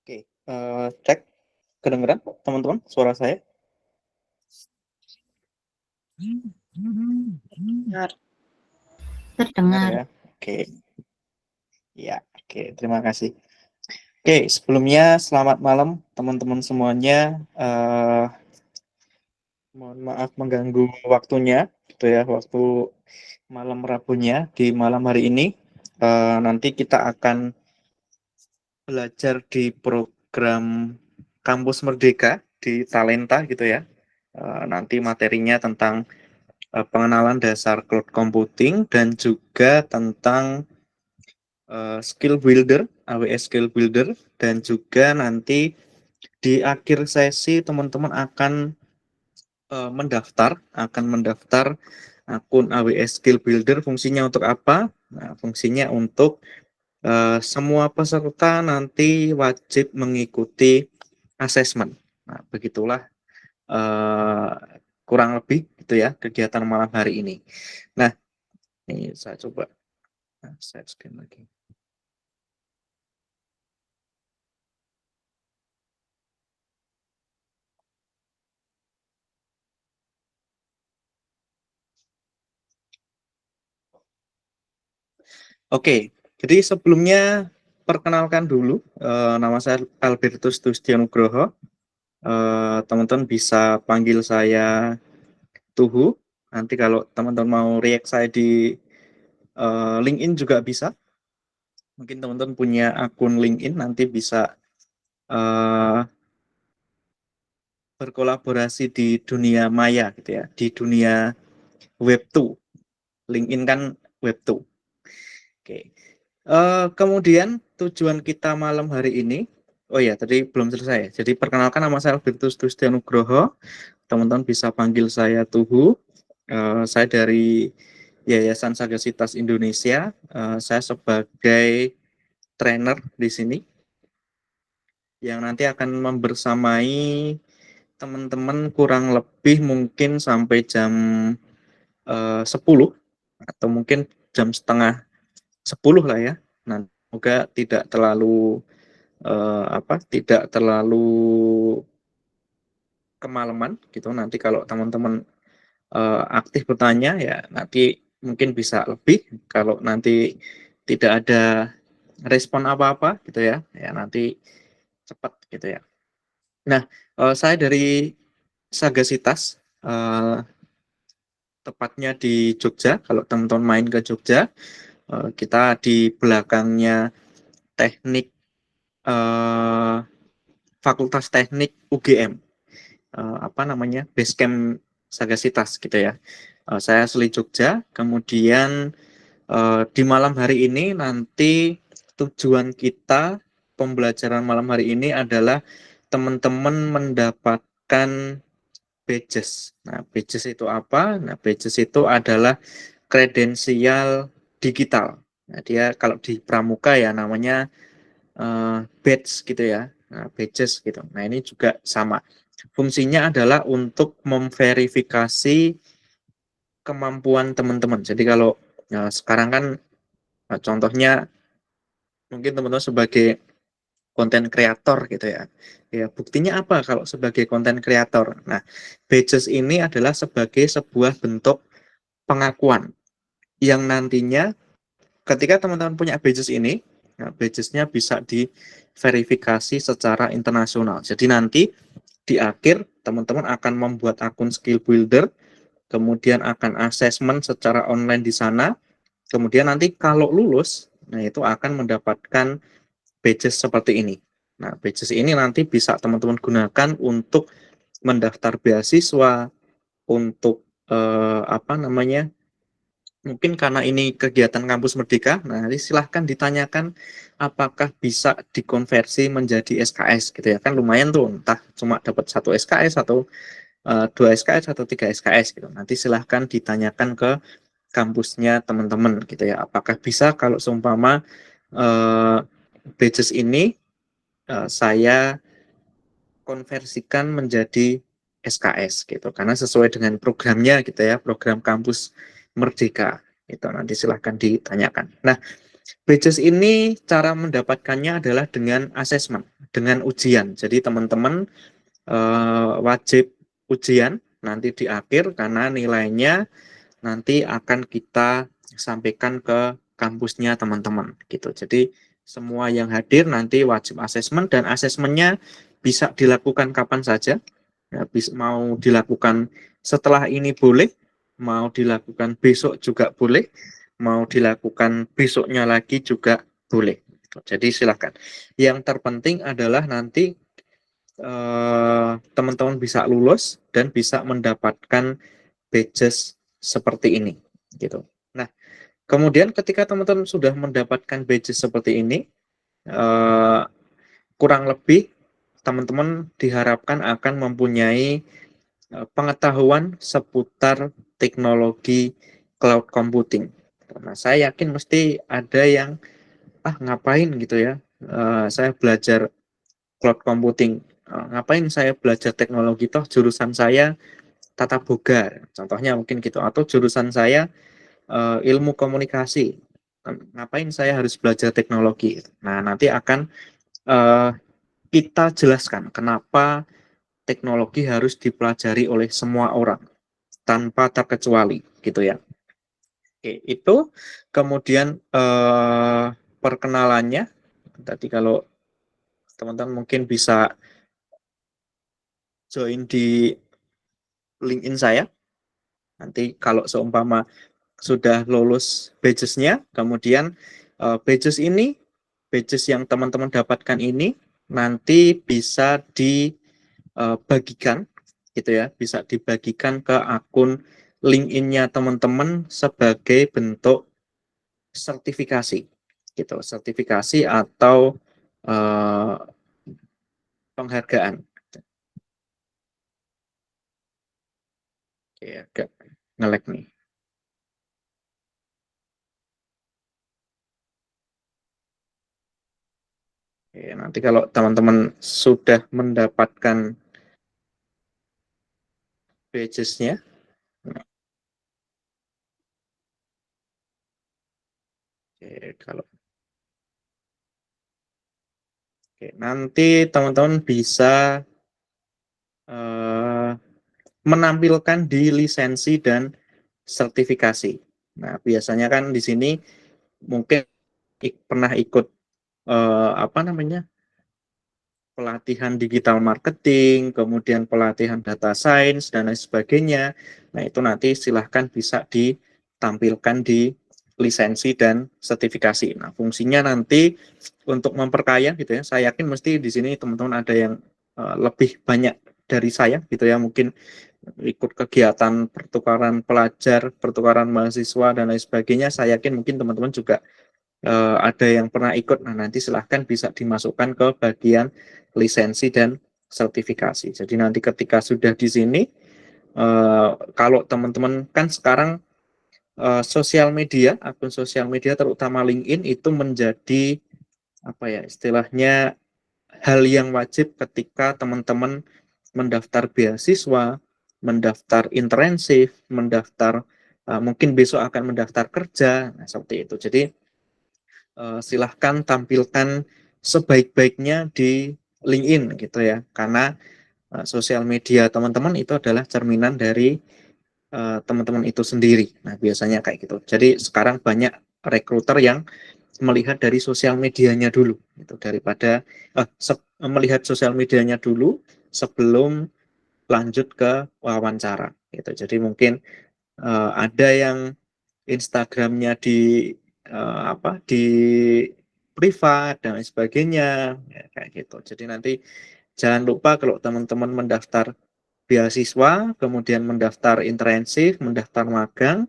Oke, cek kedengeran teman-teman suara saya? Dengar. Dengar Terdengar. ya. Oke. Ya, oke. Terima kasih. Oke, sebelumnya selamat malam teman-teman semuanya. Mohon maaf mengganggu waktunya, gitu ya, waktu malam Rabunya di malam hari ini. Nanti kita akan belajar di program Kampus Merdeka di Talenta, gitu ya. Nanti materinya tentang pengenalan dasar cloud computing dan juga tentang skill builder, AWS skill builder, dan juga nanti di akhir sesi teman-teman akan mendaftar akun AWS skill builder. Fungsinya untuk apa? Nah, fungsinya untuk semua peserta nanti wajib mengikuti asesmen. Nah, begitulah uh, kurang lebih gitu ya kegiatan malam hari ini. Nah, ini saya coba share screen lagi. Oke, jadi sebelumnya perkenalkan dulu, nama saya Albertus Tustianugroho. Teman-teman bisa panggil saya Tuhu. Nanti kalau teman-teman mau react saya di LinkedIn juga bisa. Mungkin teman-teman punya akun LinkedIn, nanti bisa berkolaborasi di dunia maya gitu ya, di dunia Web 2. LinkedIn kan Web 2. Oke. Kemudian tujuan kita malam hari ini, oh ya tadi belum selesai. Jadi perkenalkan, nama saya Albertus Tustianugroho. Teman-teman bisa panggil saya Tuhu. Saya dari Yayasan Sagasitas Indonesia. Saya sebagai trainer di sini yang nanti akan membersamai teman-teman kurang lebih mungkin sampai jam 10 atau mungkin jam setengah 10 lah ya. Nah, semoga tidak terlalu kemalaman gitu. Nanti kalau teman-teman aktif bertanya ya nanti mungkin bisa lebih. Kalau nanti tidak ada respon apa-apa gitu ya, ya nanti cepat gitu ya. Nah, saya dari Sagasitas, tepatnya di Jogja. Kalau teman-teman main ke Jogja, kita di belakangnya teknik Fakultas Teknik UGM, apa namanya, Basecamp Sagasitas gitu ya. Saya asli Jogja. Kemudian di malam hari ini nanti tujuan kita pembelajaran malam hari ini adalah teman-teman mendapatkan badges. Nah, badges itu apa? Nah, badges itu adalah kredensial digital. Nah, dia kalau di pramuka ya namanya badge gitu ya. Nah, badges gitu. Nah, ini juga sama. Fungsinya adalah untuk memverifikasi kemampuan teman-teman. Jadi kalau sekarang kan contohnya mungkin teman-teman sebagai konten kreator gitu ya. Ya, buktinya apa kalau sebagai konten kreator? Nah, badges ini adalah sebagai sebuah bentuk pengakuan yang nantinya ketika teman-teman punya badges ini, nah, badgesnya bisa diverifikasi secara internasional. Jadi nanti di akhir teman-teman akan membuat akun skill builder, kemudian akan asesmen secara online di sana, kemudian nanti kalau lulus, nah itu akan mendapatkan badges seperti ini. Nah, badges ini nanti bisa teman-teman gunakan untuk mendaftar beasiswa, untuk apa namanya, mungkin karena ini kegiatan kampus Merdeka, nah nanti silahkan ditanyakan apakah bisa dikonversi menjadi SKS gitu ya, kan lumayan tuh, entah cuma dapat 1 SKS atau 2 SKS atau 3 SKS gitu. Nanti silahkan ditanyakan ke kampusnya teman-teman gitu ya, apakah bisa kalau seumpama badges ini saya konversikan menjadi SKS gitu, karena sesuai dengan programnya gitu ya, program kampus Merdeka itu nanti silahkan ditanyakan. Nah, Badges ini cara mendapatkannya adalah dengan assessment, dengan ujian. Jadi teman-teman wajib ujian nanti di akhir karena nilainya nanti akan kita sampaikan ke kampusnya teman-teman gitu. Jadi semua yang hadir nanti wajib asesmen dan asesmennya bisa dilakukan kapan saja. Ya, mau dilakukan setelah ini boleh, mau dilakukan besok juga boleh, mau dilakukan besoknya lagi juga boleh. Jadi silakan. Yang terpenting adalah nanti teman-teman bisa lulus dan bisa mendapatkan badges seperti ini gitu. Nah, kemudian ketika teman-teman sudah mendapatkan badges seperti ini, eh, kurang lebih teman-teman diharapkan akan mempunyai pengetahuan seputar teknologi cloud computing. Nah, saya yakin mesti ada yang ngapain gitu ya. Saya belajar cloud computing. Ngapain saya belajar teknologi toh jurusan saya tata boga. Contohnya mungkin gitu atau jurusan saya ilmu komunikasi. Ngapain saya harus belajar teknologi? Nah, nanti akan uh, kita jelaskan kenapa teknologi harus dipelajari oleh semua orang tanpa terkecuali, gitu ya. Oke, itu kemudian perkenalannya. Tadi kalau teman-teman mungkin bisa join di LinkedIn saya. Nanti kalau seumpama sudah lulus badges-nya, kemudian badges ini, badges yang teman-teman dapatkan ini nanti bisa dibagikan gitu ya, bisa dibagikan ke akun LinkedIn-nya teman-teman sebagai bentuk sertifikasi gitu, sertifikasi atau uh, penghargaan. Oke, agak ngelek nih. Oke, nanti kalau teman-teman sudah mendapatkan badges-nya, oke, kalau oke, nanti teman-teman bisa eh, menampilkan di lisensi dan sertifikasi. Nah, biasanya kan di sini mungkin pernah ikut apa namanya pelatihan digital marketing, kemudian pelatihan data science dan lain sebagainya. Nah, itu nanti silahkan bisa ditampilkan di lisensi dan sertifikasi. Nah, fungsinya nanti untuk memperkaya gitu ya. Saya yakin mesti di sini teman-teman ada yang lebih banyak dari saya gitu ya. Mungkin ikut kegiatan pertukaran pelajar, pertukaran mahasiswa dan lain sebagainya. Saya yakin mungkin teman-teman juga ada yang pernah ikut. Nah, nanti silahkan bisa dimasukkan ke bagian lisensi dan sertifikasi. Jadi nanti ketika sudah di sini, kalau teman-teman kan sekarang sosial media, akun sosial media terutama LinkedIn itu menjadi apa ya istilahnya hal yang wajib ketika teman-teman mendaftar beasiswa, mendaftar internship, mendaftar mungkin besok akan mendaftar kerja, nah, seperti itu. Jadi silahkan tampilkan sebaik-baiknya di LinkedIn gitu ya, karena sosial media teman-teman itu adalah cerminan dari teman-teman itu sendiri. Nah, biasanya kayak gitu. Jadi sekarang banyak rekruter yang melihat dari sosial medianya dulu, gitu, daripada melihat sosial medianya dulu sebelum lanjut ke wawancara. Gitu. Jadi mungkin ada yang Instagramnya di apa di privat dan lain sebagainya ya, kayak gitu. Jadi nanti jangan lupa kalau teman-teman mendaftar beasiswa, kemudian mendaftar internship, mendaftar magang,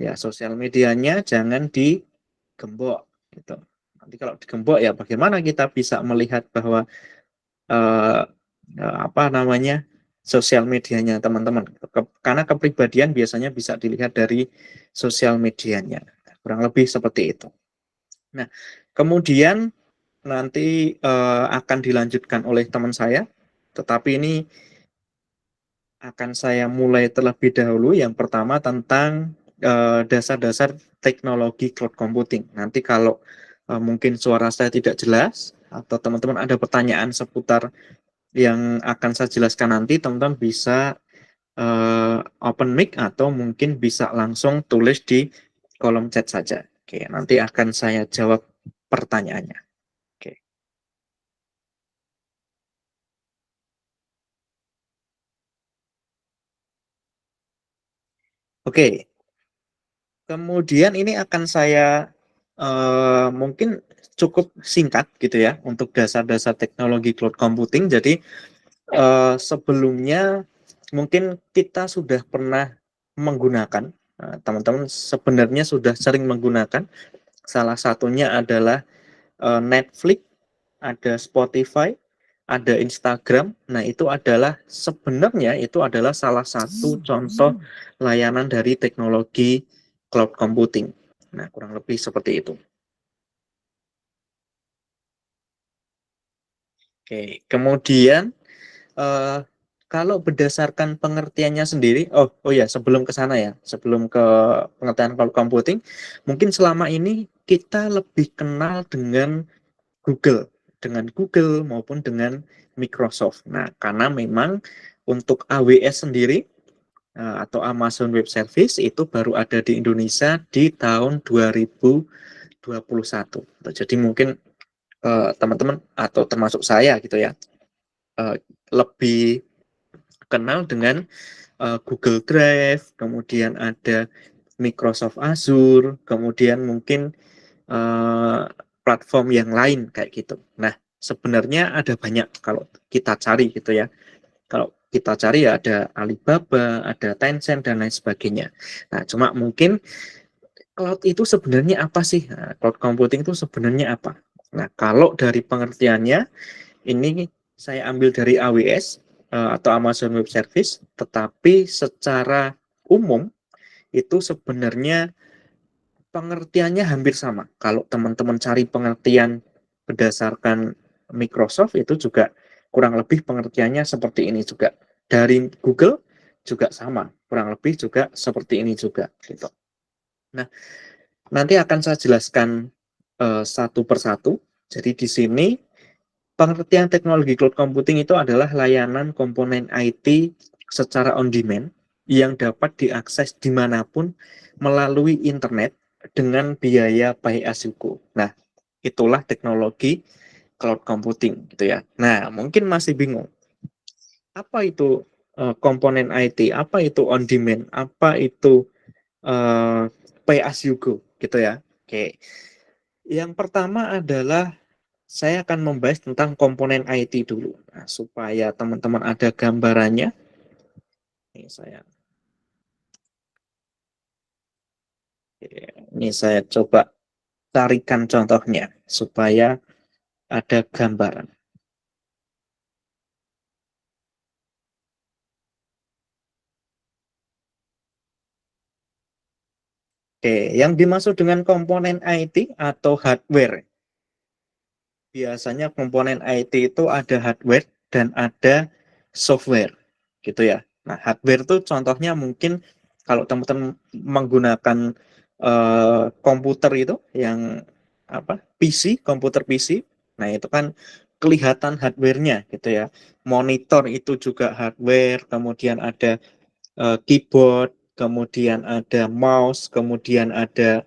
ya sosial medianya jangan digembok gitu. Nanti kalau digembok ya bagaimana kita bisa melihat bahwa eh, apa namanya sosial medianya teman-teman. Karena kepribadian biasanya bisa dilihat dari sosial medianya. Kurang lebih seperti itu. Nah, kemudian nanti akan dilanjutkan oleh teman saya, tetapi ini akan saya mulai terlebih dahulu. Yang pertama tentang dasar-dasar teknologi cloud computing. Nanti kalau mungkin suara saya tidak jelas atau teman-teman ada pertanyaan seputar yang akan saya jelaskan nanti, teman-teman bisa open mic atau mungkin bisa langsung tulis di kolom chat saja. Oke, nanti akan saya jawab pertanyaannya. Oke. Oke, kemudian ini akan saya mungkin cukup singkat gitu ya untuk dasar-dasar teknologi cloud computing. Jadi sebelumnya mungkin kita sudah pernah menggunakan, teman-teman sebenarnya sudah sering menggunakan. Salah satunya adalah Netflix, ada Spotify, ada Instagram. Nah, itu adalah sebenarnya itu adalah salah satu contoh layanan dari teknologi cloud computing. Nah, kurang lebih seperti itu. Oke, kemudian eh, kalau berdasarkan pengertiannya sendiri, oh ya, sebelum ke sana ya, sebelum ke pengertian cloud computing, mungkin selama ini kita lebih kenal dengan Google maupun dengan Microsoft. Nah, karena memang untuk AWS sendiri atau Amazon Web Service itu baru ada di Indonesia di tahun 2021. Jadi mungkin teman-teman atau termasuk saya gitu ya, lebih kenal dengan Google Drive, kemudian ada Microsoft Azure, kemudian mungkin eh, platform yang lain kayak gitu. Nah, sebenarnya ada banyak kalau kita cari gitu ya. Kalau kita cari ya ada Alibaba, ada Tencent dan lain sebagainya. Nah, cuma mungkin cloud itu sebenarnya apa sih? Nah, cloud computing itu sebenarnya apa? Nah, kalau dari pengertiannya ini saya ambil dari AWS atau Amazon Web Service, tetapi secara umum itu sebenarnya pengertiannya hampir sama. Kalau teman-teman cari pengertian berdasarkan Microsoft itu juga kurang lebih pengertiannya seperti ini juga. Dari Google juga sama, kurang lebih juga seperti ini juga gitu. Nah, nanti akan saya jelaskan satu persatu. Jadi di sini pengertian teknologi cloud computing itu adalah layanan komponen IT secara on demand yang dapat diakses dimanapun melalui internet dengan biaya pay as you go. Nah, itulah teknologi cloud computing gitu ya. Nah, mungkin masih bingung. Apa itu komponen IT? Apa itu on demand? Apa itu pay as you go gitu ya. Oke. Yang pertama adalah saya akan membahas tentang komponen IT dulu. Nah, supaya teman-teman ada gambarannya. Ini saya coba carikan contohnya supaya ada gambaran. Oke, yang dimaksud dengan komponen IT atau hardware. Biasanya komponen IT itu ada hardware dan ada software, gitu ya. Nah, hardware itu contohnya mungkin kalau teman-teman menggunakan komputer itu yang apa komputer PC, nah itu kan kelihatan hardware-nya gitu ya. Monitor itu juga hardware, kemudian ada keyboard, kemudian ada mouse, kemudian ada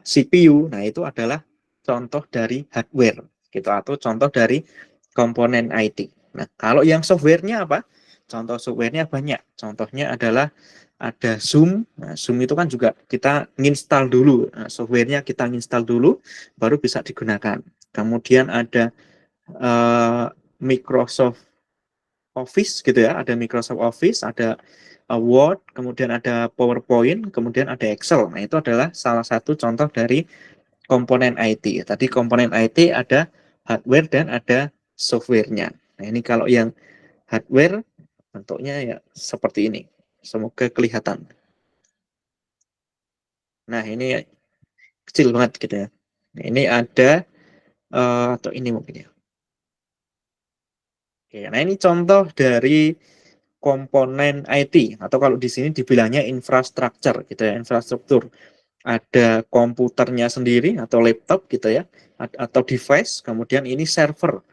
CPU. Nah, itu adalah contoh dari hardware gitu atau contoh dari komponen IT. Nah, kalau yang softwarenya apa? Contoh softwarenya banyak. Contohnya adalah ada Zoom. Nah, Zoom itu kan juga kita install dulu. Nah, softwarenya kita install dulu, baru bisa digunakan. Kemudian ada Microsoft Office gitu ya, ada Microsoft Office, ada Word, kemudian ada PowerPoint, kemudian ada Excel. Nah, itu adalah salah satu contoh dari komponen IT. Tadi komponen IT ada hardware dan ada softwarenya. Nah, ini kalau yang hardware bentuknya ya seperti ini. Semoga kelihatan. Nah, ini kecil banget gitu ya. Nah, ini ada atau ini mungkin ya. Oke, nah ini contoh dari komponen IT atau kalau di sini dibilangnya infrastruktur gitu ya, infrastruktur. Ada komputernya sendiri atau laptop gitu ya, atau device, kemudian ini server.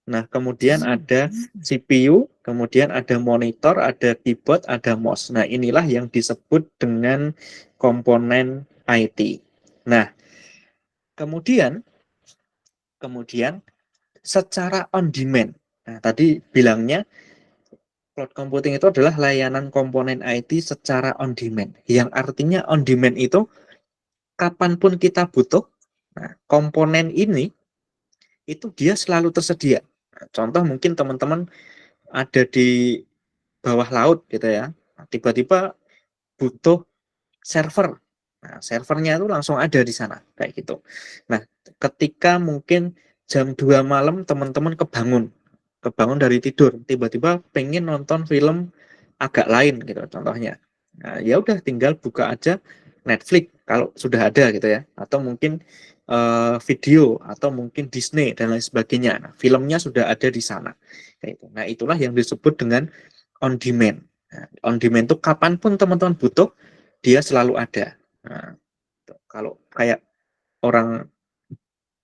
Nah, kemudian ada CPU, kemudian ada monitor, ada keyboard, ada mouse. Nah, inilah yang disebut dengan komponen IT. Nah, kemudian kemudian secara on demand. Nah, tadi bilangnya cloud computing itu adalah layanan komponen IT secara on demand. Yang artinya on demand itu kapanpun kita butuh, nah, komponen ini itu dia selalu tersedia. Nah, contoh mungkin teman-teman ada di bawah laut gitu ya, nah, tiba-tiba butuh server. Nah, servernya itu langsung ada di sana kayak gitu. Nah, ketika mungkin jam 2 malam teman-teman kebangun dari tidur, tiba-tiba pengen nonton film agak lain gitu contohnya. Nah, ya udah tinggal buka aja Netflix kalau sudah ada gitu ya, atau mungkin video atau mungkin Disney dan lain sebagainya. Nah, filmnya sudah ada di sana. Kayak itu. Nah, itulah yang disebut dengan on demand. Nah, on demand itu kapanpun teman-teman butuh, dia selalu ada. Nah, kalau kayak orang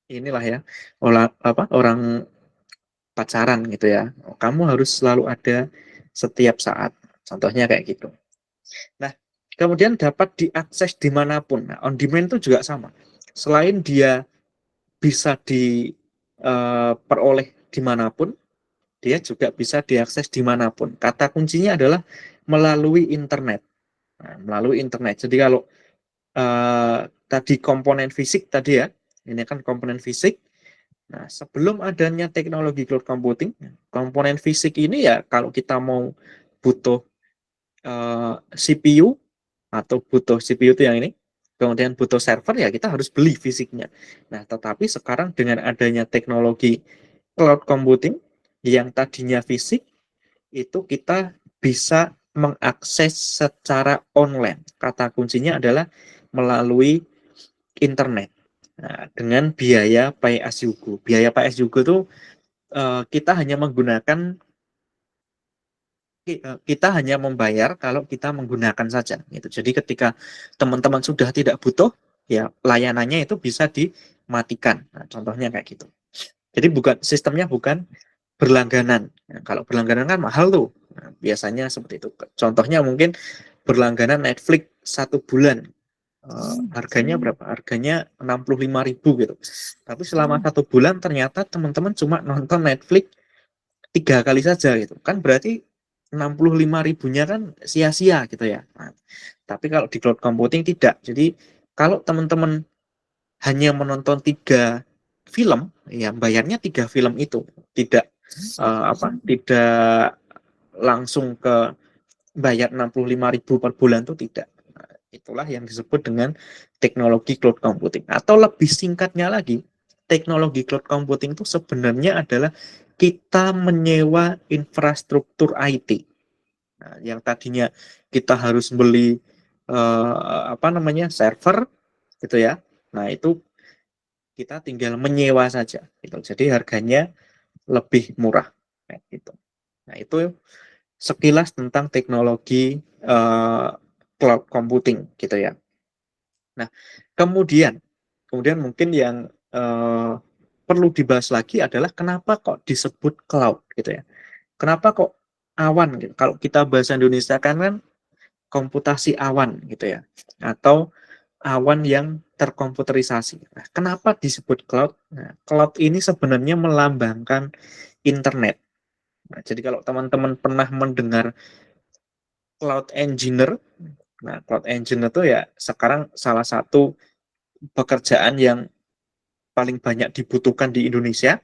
inilah ya, orang pacaran gitu ya, kamu harus selalu ada setiap saat. Contohnya kayak gitu. Nah, kemudian dapat diakses dimanapun. Nah, on demand itu juga sama. Selain dia bisa diperoleh dimanapun, dia juga bisa diakses dimanapun. Kata kuncinya adalah melalui internet. Nah, melalui internet. Jadi kalau tadi komponen fisik tadi ya, ini kan komponen fisik. Nah, sebelum adanya teknologi cloud computing, komponen fisik ini ya kalau kita mau butuh CPU atau butuh CPU itu yang ini, kemudian butuh server ya kita harus beli fisiknya. Nah, tetapi sekarang dengan adanya teknologi cloud computing yang tadinya fisik, itu kita bisa mengakses secara online. Kata kuncinya adalah melalui internet. Nah, dengan biaya pay as you go. Biaya pay as you go itu kita hanya menggunakan kita hanya membayar kalau kita menggunakan saja gitu. Jadi ketika teman-teman sudah tidak butuh, ya layanannya itu bisa dimatikan. Nah, contohnya kayak gitu. Jadi bukan sistemnya bukan berlangganan. Nah, kalau berlangganan kan mahal tuh. Nah, biasanya seperti itu. Contohnya mungkin berlangganan Netflix 1 bulan. Harganya berapa? Harganya 65.000 gitu. Tapi selama 1 bulan ternyata teman-teman cuma nonton Netflix 3 kali saja gitu. Kan berarti 65.000-nya kan sia-sia gitu ya. Nah, tapi kalau di cloud computing tidak. Jadi kalau teman-teman hanya menonton 3 film, ya bayarnya 3 film itu. Tidak tidak langsung ke bayar 65.000 per bulan itu tidak. Nah, itulah yang disebut dengan teknologi cloud computing. Atau lebih singkatnya lagi, teknologi cloud computing itu sebenarnya adalah kita menyewa infrastruktur IT. Nah, yang tadinya kita harus beli server gitu ya. Nah, itu kita tinggal menyewa saja gitu. Jadi harganya lebih murah kayak gitu. Nah, itu sekilas tentang teknologi cloud computing gitu ya. Nah, kemudian kemudian mungkin yang perlu dibahas lagi adalah kenapa kok disebut cloud gitu ya. Kenapa kok awan gitu. Kalau kita bahasa Indonesia kan komputasi awan gitu ya. Atau awan yang terkomputerisasi. Nah, kenapa disebut cloud? Nah, cloud ini sebenarnya melambangkan internet. Nah, jadi kalau teman-teman pernah mendengar cloud engineer, nah cloud engineer itu ya sekarang salah satu pekerjaan yang paling banyak dibutuhkan di Indonesia,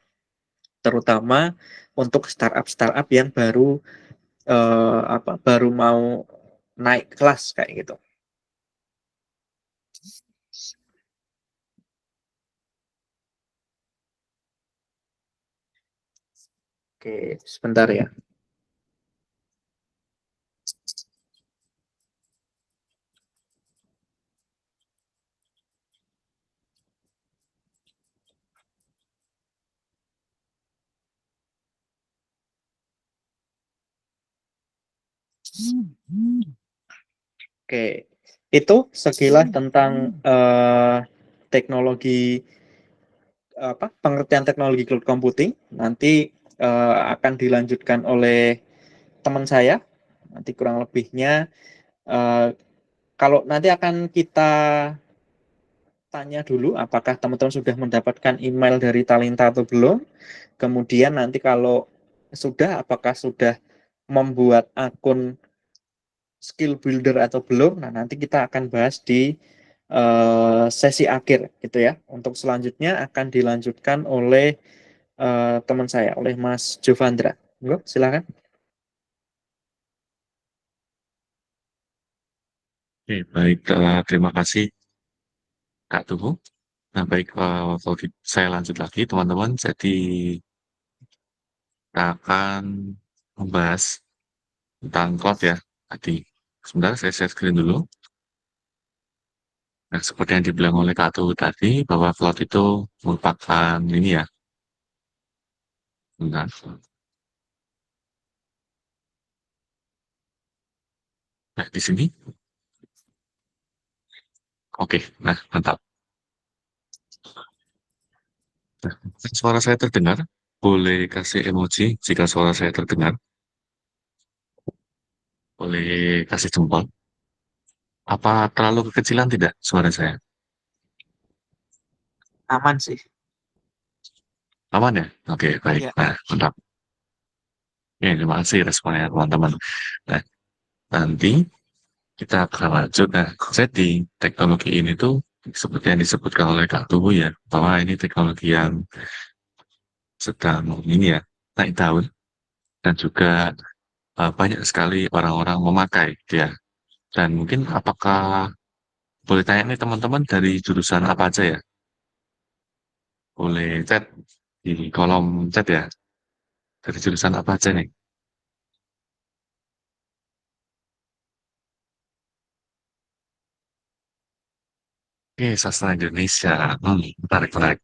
terutama untuk startup-startup yang baru mau naik kelas kayak gitu. Oke, sebentar ya. Oke, itu sekilas tentang teknologi pengertian teknologi cloud computing. Nanti akan dilanjutkan oleh teman saya. Nanti kurang lebihnya eh, kalau nanti akan kita tanya dulu apakah teman-teman sudah mendapatkan email dari Talenta atau belum. Kemudian nanti kalau sudah, apakah sudah membuat akun skill builder atau belum. Nah, nanti kita akan bahas di sesi akhir gitu ya. Untuk selanjutnya akan dilanjutkan oleh teman saya, oleh Mas Jovandra. Silakan. Oke, baik. Terima kasih, Kak Tuhu. Nah, baik, kalau saya lanjut lagi, teman-teman. Jadi, kita akan membahas tentang cloud ya. Tadi, sebentar saya share screen dulu. Nah, seperti yang dibilang oleh Kak Tuhu tadi, bahwa cloud itu merupakan ini ya. Sebentar. Nah, di sini. Oke, nah, mantap. Nah, suara saya terdengar. Boleh kasih emoji jika suara saya terdengar. Boleh kasih jempol. Apa terlalu kekecilan tidak suara saya? Aman sih. Aman ya? Oke, baik. Ya. Nah, mantap. Ya, terima kasih responnya teman-teman. Nah, nanti kita akan lanjut. Nah, jadi teknologi ini tuh seperti yang disebutkan oleh Kak Tuhu ya, bahwa ini teknologi yang sedang ini ya, naik daun dan juga banyak sekali orang-orang memakai dia. Dan mungkin apakah boleh tanya nih teman-teman dari jurusan apa aja ya? Boleh chat di kolom chat ya. Dari jurusan apa aja nih? Oke, sastra Indonesia. Menarik, menarik.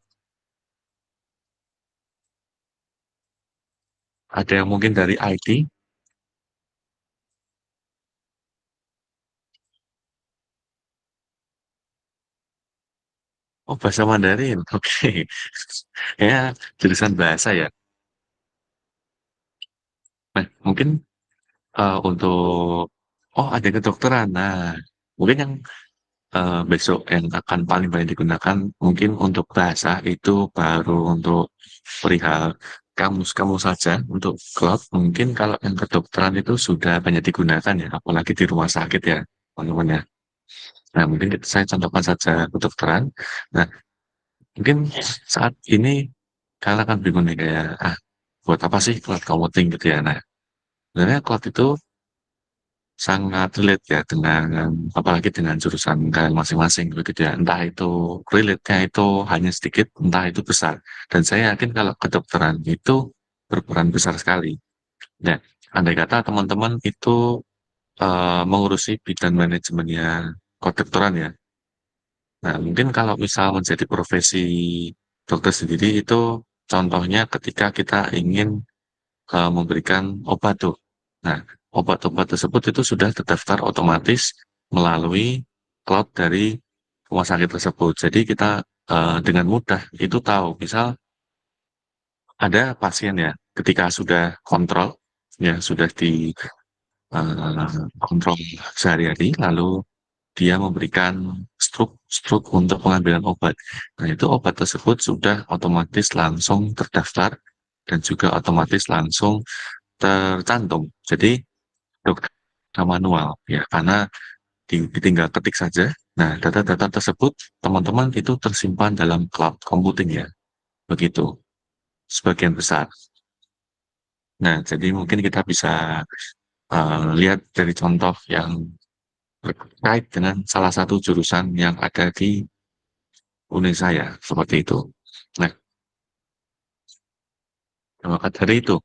Ada yang mungkin dari IT. Oh, bahasa Mandarin. Oke. Ya, jurusan bahasa ya. Nah, mungkin untuk oh ada kedokteran. Nah, mungkin yang besok yang akan paling banyak digunakan mungkin untuk bahasa itu baru untuk perihal kamus-kamus saja untuk cloud. Mungkin kalau yang kedokteran itu sudah banyak digunakan ya, apalagi di rumah sakit ya, teman-teman ya. Nah, mungkin saya contohkan saja kedokteran. Nah, mungkin saat ini kalian akan bingung nih kayak, buat apa sih cloud computing gitu ya. Nah, sebenarnya cloud itu sangat relate ya dengan apalagi dengan jurusan kalian masing-masing begitu ya. Entah itu relate-nya itu hanya sedikit, entah itu besar. Dan saya yakin kalau kedokteran itu berperan besar sekali. Nah, andai kata teman-teman itu mengurusi bidang manajemennya kedokteran ya. Nah, mungkin kalau misal menjadi profesi dokter sendiri itu contohnya ketika kita ingin memberikan obat tuh. Nah, obat-obat tersebut itu sudah terdaftar otomatis melalui cloud dari rumah sakit tersebut. Jadi kita dengan mudah itu tahu, misal ada pasien ya, ketika sudah kontrol, ya sudah di kontrol sehari-hari, lalu dia memberikan struk untuk pengambilan obat. Nah, itu obat tersebut sudah otomatis langsung terdaftar dan juga otomatis langsung tercantum. Jadi dokter manual ya karena ditinggal ketik saja. Nah, data-data tersebut teman-teman itu tersimpan dalam cloud computing ya. Begitu sebagian besar. Nah, jadi mungkin kita bisa lihat dari contoh yang terkait dengan salah satu jurusan yang ada di UNER saya seperti itu. Nah, maka dari itu,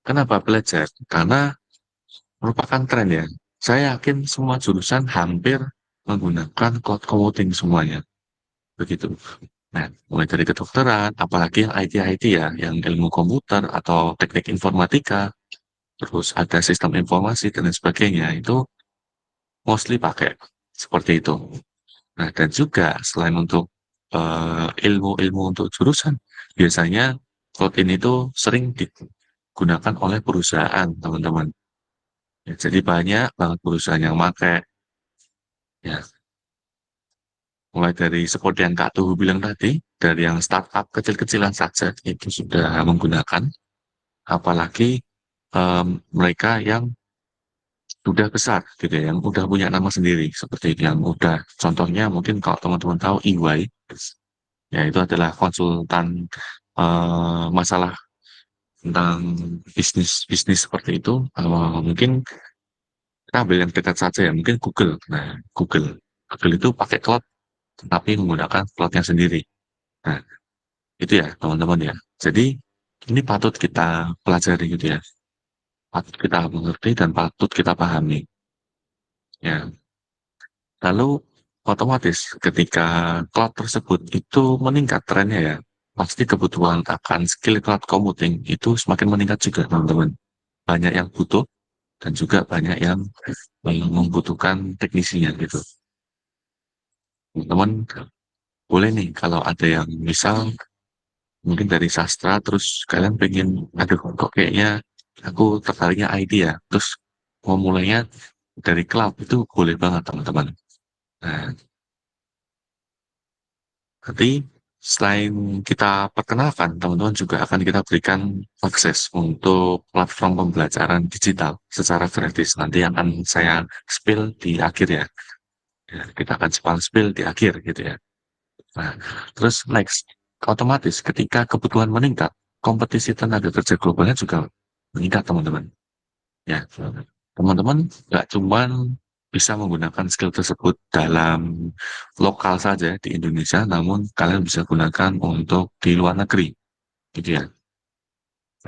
kenapa belajar? Karena merupakan tren ya. Saya yakin semua jurusan hampir menggunakan cloud computing semuanya. Begitu. Nah, mulai dari kedokteran, apalagi yang IT-IT ya, yang ilmu komputer atau teknik informatika, terus ada sistem informasi dan lain sebagainya, itu mostly pakai seperti itu. Nah, dan juga selain untuk ilmu-ilmu untuk jurusan, biasanya cloud ini tuh sering digunakan oleh perusahaan, teman-teman. Ya, jadi banyak banget perusahaan yang pakai, ya, mulai dari seperti yang Kak Tuhu bilang tadi, dari yang startup kecil-kecilan saja itu sudah menggunakan, apalagi mereka yang sudah besar gitu ya, yang udah punya nama sendiri seperti itu, yang udah contohnya mungkin kalau teman-teman tahu EY, ya itu adalah konsultan masalah tentang bisnis bisnis seperti itu. Mungkin kita ambil yang dekat saja ya, mungkin Google. Nah, Google itu pakai cloud tetapi menggunakan cloudnya sendiri. Nah, itu ya teman-teman ya. Jadi ini patut kita pelajari gitu ya, patut kita mengerti dan patut kita pahami. Ya, lalu otomatis ketika cloud tersebut itu meningkat trennya ya, pasti kebutuhan akan skill cloud computing itu semakin meningkat juga teman-teman. Banyak yang butuh dan juga banyak yang membutuhkan teknisinya gitu. Teman-teman boleh nih kalau ada yang misal mungkin dari sastra terus kalian pengen, aduh kok kayaknya aku tertariknya IT ya, terus mau mulainya dari cloud itu boleh banget teman-teman. Nah, nanti selain kita perkenalkan, teman-teman juga akan kita berikan akses untuk platform pembelajaran digital secara gratis. Nanti akan saya spill di akhir ya. Ya, kita akan spill di akhir gitu ya. Nah, terus next, otomatis ketika kebutuhan meningkat, kompetisi tenaga kerja globalnya juga meningkat teman-teman. Ya, teman-teman nggak cuman bisa menggunakan skill tersebut dalam lokal saja di Indonesia, namun kalian bisa gunakan untuk di luar negeri, gitu ya.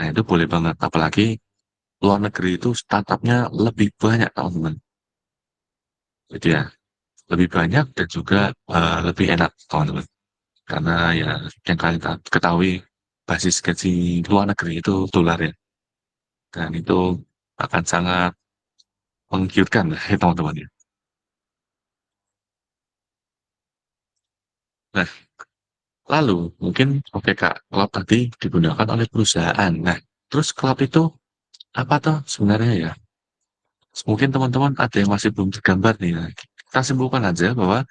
Nah, itu boleh banget. Apalagi luar negeri itu startupnya lebih banyak, teman-teman. Gitu ya. Lebih banyak dan juga lebih enak, teman-teman. Karena ya yang kalian ketahui basis gaji luar negeri itu dolar ya. Dan itu akan sangat menggiurkan lah ya teman-teman ya. Nah, lalu mungkin oke Kak, cloud tadi digunakan oleh perusahaan. Nah, terus cloud itu apa toh sebenarnya ya? Mungkin teman-teman ada yang masih belum tergambar nih. Nah, kita simpulkan aja bahwa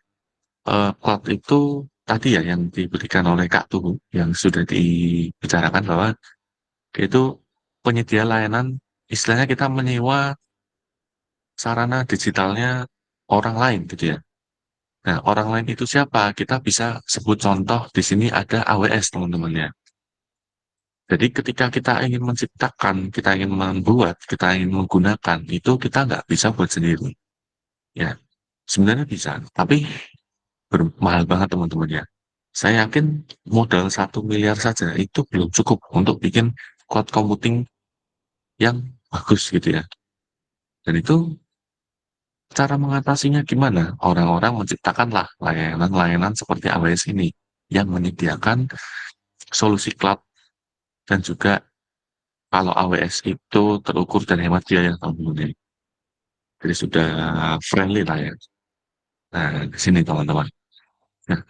cloud itu tadi ya yang diberikan oleh Kak Tuhu yang sudah dibicarakan bahwa itu penyedia layanan, istilahnya kita menyewa sarana digitalnya orang lain gitu ya. Nah, orang lain itu siapa? Kita bisa sebut contoh di sini ada AWS teman-teman ya. Jadi ketika kita ingin menciptakan, kita ingin membuat, kita ingin menggunakan, itu kita nggak bisa buat sendiri. Ya, sebenarnya bisa, tapi mahal banget teman-teman ya. Saya yakin modal 1 miliar saja itu belum cukup untuk bikin cloud computing yang bagus gitu ya. Dan itu cara mengatasinya gimana? Orang-orang menciptakanlah layanan-layanan seperti AWS ini yang menyediakan solusi cloud dan juga kalau AWS itu terukur dan hemat biaya teman-teman. Jadi sudah friendly lah ya. Nah, di sini teman-teman. Nah,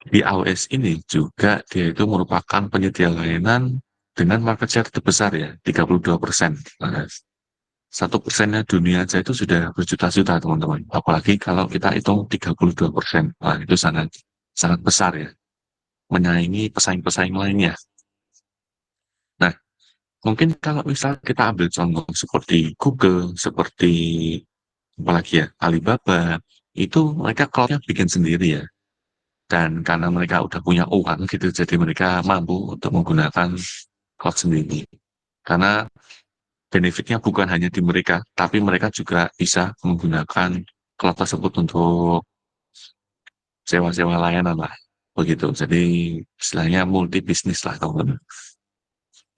di AWS ini juga dia itu merupakan penyedia layanan dengan market share terbesar ya, 32%. Nah, 1%-nya dunia aja itu sudah berjuta-juta teman-teman. Apalagi kalau kita hitung 32%. Nah, itu sangat sangat besar ya. Menyaingi pesaing-pesaing lainnya. Nah, mungkin kalau misal kita ambil contoh seperti Google, seperti apalagi ya, Alibaba, itu mereka cloud-nya bikin sendiri ya. Dan karena mereka udah punya uang gitu, jadi mereka mampu untuk menggunakan cloud sendiri. Karena benefitnya bukan hanya di mereka, tapi mereka juga bisa menggunakan cloud tersebut untuk sewa-sewa layanan lah. Begitu. Jadi istilahnya multi bisnis lah teman-teman.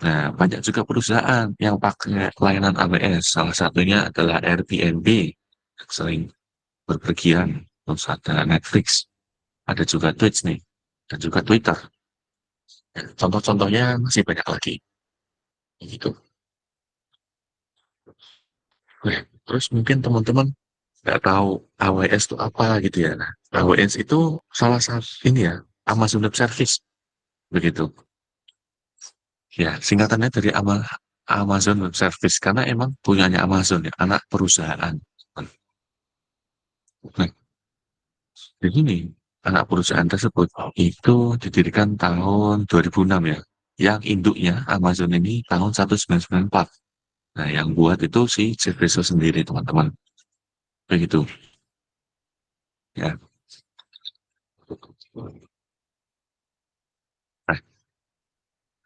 Nah, banyak juga perusahaan yang pakai layanan AWS. Salah satunya adalah Airbnb yang sering berpergian. Terus ada Netflix, ada juga Twitch nih, dan juga Twitter. Ya, contoh-contohnya masih banyak lagi. Gitu. Nah, terus mungkin teman-teman nggak tahu AWS itu apa gitu ya. Nah, AWS itu salah satu ini ya, Amazon Web Service begitu. Ya, singkatannya dari Amazon Web Service karena emang punyanya Amazon ya, anak perusahaan. Nah, di sini anak perusahaan tersebut itu didirikan tahun 2006 ya. Yang induknya Amazon ini tahun 1994. Nah, yang buat itu si Jeff Bezos sendiri, teman-teman. Begitu. Ya. Nah,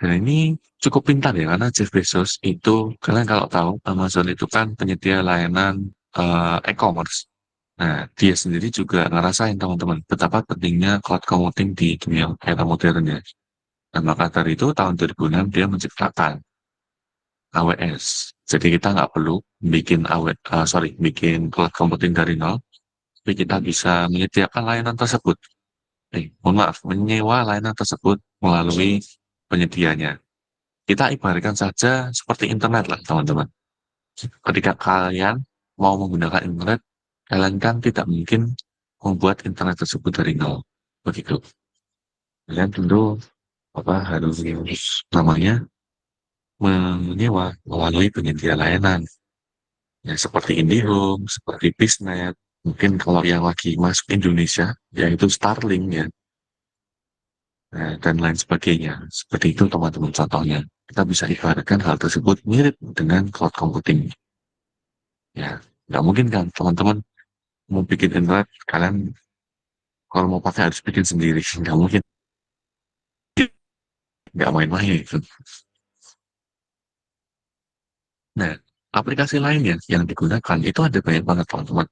dan ini cukup pintar ya, karena Jeff Bezos itu, kalian kalau tahu, Amazon itu kan penyedia layanan e-commerce. Nah, dia sendiri juga ngerasain, teman-teman, betapa pentingnya cloud computing di dunia era modern ya. Nah, maka dari itu, tahun 2006 dia menciptakan AWS. Jadi kita nggak perlu bikin bikin cloud computing dari nol, tapi kita bisa menyediakan layanan tersebut. Mohon maaf, menyewa layanan tersebut melalui penyedianya. Kita ibaratkan saja seperti internet lah, teman-teman. Ketika kalian mau menggunakan internet, kalian kan tidak mungkin membuat internet tersebut dari nol. Begitu. Kalian tentu harus namanya menyewa melalui penyedia layanan. Ya, seperti IndiHome, seperti Biznet. Mungkin kalau yang lagi masuk Indonesia, yaitu Starlink ya, dan lain sebagainya. Seperti itu teman-teman contohnya. Kita bisa ibaratkan hal tersebut mirip dengan cloud computing. Ya, nggak mungkin kan teman-teman mau bikin internet, kalian kalau mau pakai harus bikin sendiri. Nggak mungkin, nggak main-main itu. Nah, aplikasi lainnya yang digunakan itu ada banyak banget teman-teman.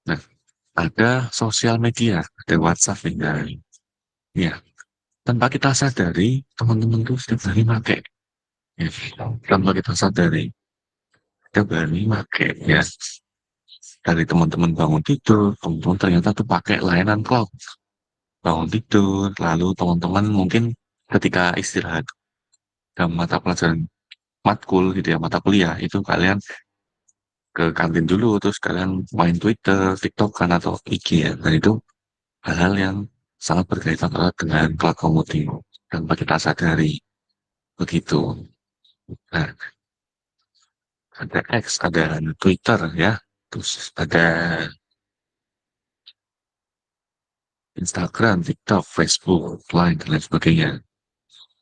Nah, ada sosial media, ada WhatsApp nih. Nah, ya, tanpa kita sadari, teman-teman tuh setiap hari pakai. Ya, tanpa kita sadari, setiap hari pakai. Ya, dari teman-teman bangun tidur, teman-teman ternyata tuh pakai layanan cloud. Bangun tidur, lalu teman-teman mungkin ketika istirahat dalam mata pelajaran matkul gitu ya, mata kuliah, itu kalian ke kantin dulu, terus kalian main Twitter, TikTok kan, atau IG ya. Dan itu hal-hal yang sangat berkaitan erat dengan cloud computing tanpa kita sadari. Begitu. Nah, ada X, ada Twitter ya, terus ada Instagram, TikTok, Facebook, Line, dan lain sebagainya.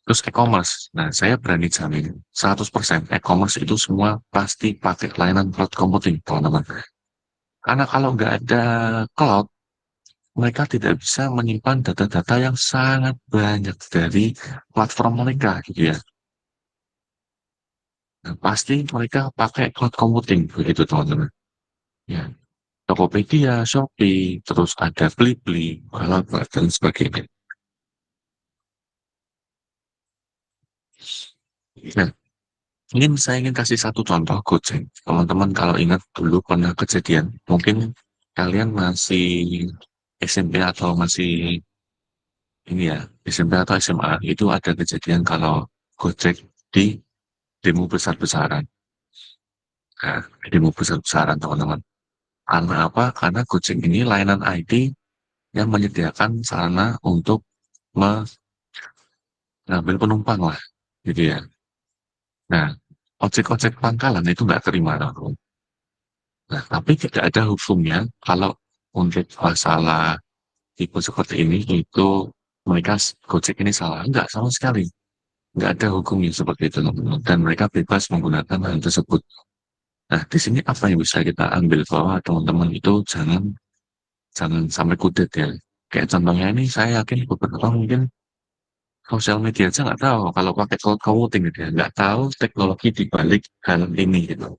Terus e-commerce. Nah, saya berani jamin 100% e-commerce itu semua pasti pakai layanan cloud computing, teman-teman. Karena kalau nggak ada cloud, mereka tidak bisa menyimpan data-data yang sangat banyak dari platform mereka, gitu ya. Nah, pasti mereka pakai cloud computing, begitu, teman-teman. Ya, Tokopedia, Shopee, terus ada Blibli, Balapan, dan sebagainya. Nah, saya ingin kasih satu contoh Gojek. Teman-teman kalau ingat dulu pernah kejadian, mungkin kalian masih SMP atau masih ini ya, SMP atau SMA, itu ada kejadian kalau Gojek di demo besar-besaran. Nah, demo besar-besaran teman-teman. Karena apa? Karena Gojek ini layanan IT yang menyediakan sarana untuk mengambil penumpang lah, gitu ya. Nah, ojek-ojek pangkalan itu nggak terima. Nah, tapi tidak ada hukumnya kalau untuk masalah tipe seperti ini itu mereka Gojek ini salah. Enggak, sama sekali. Enggak ada hukumnya seperti itu, teman-teman. Dan mereka bebas menggunakan hal tersebut. Nah, di sini apa yang bisa kita ambil bahwa teman-teman itu jangan jangan sampai kudet ya. Kayak contohnya ini saya yakin beberapa orang mungkin sosial media aja nggak tahu kalau pakai cloud computing gitu ya. Nggak tahu teknologi di balik hal ini gitu.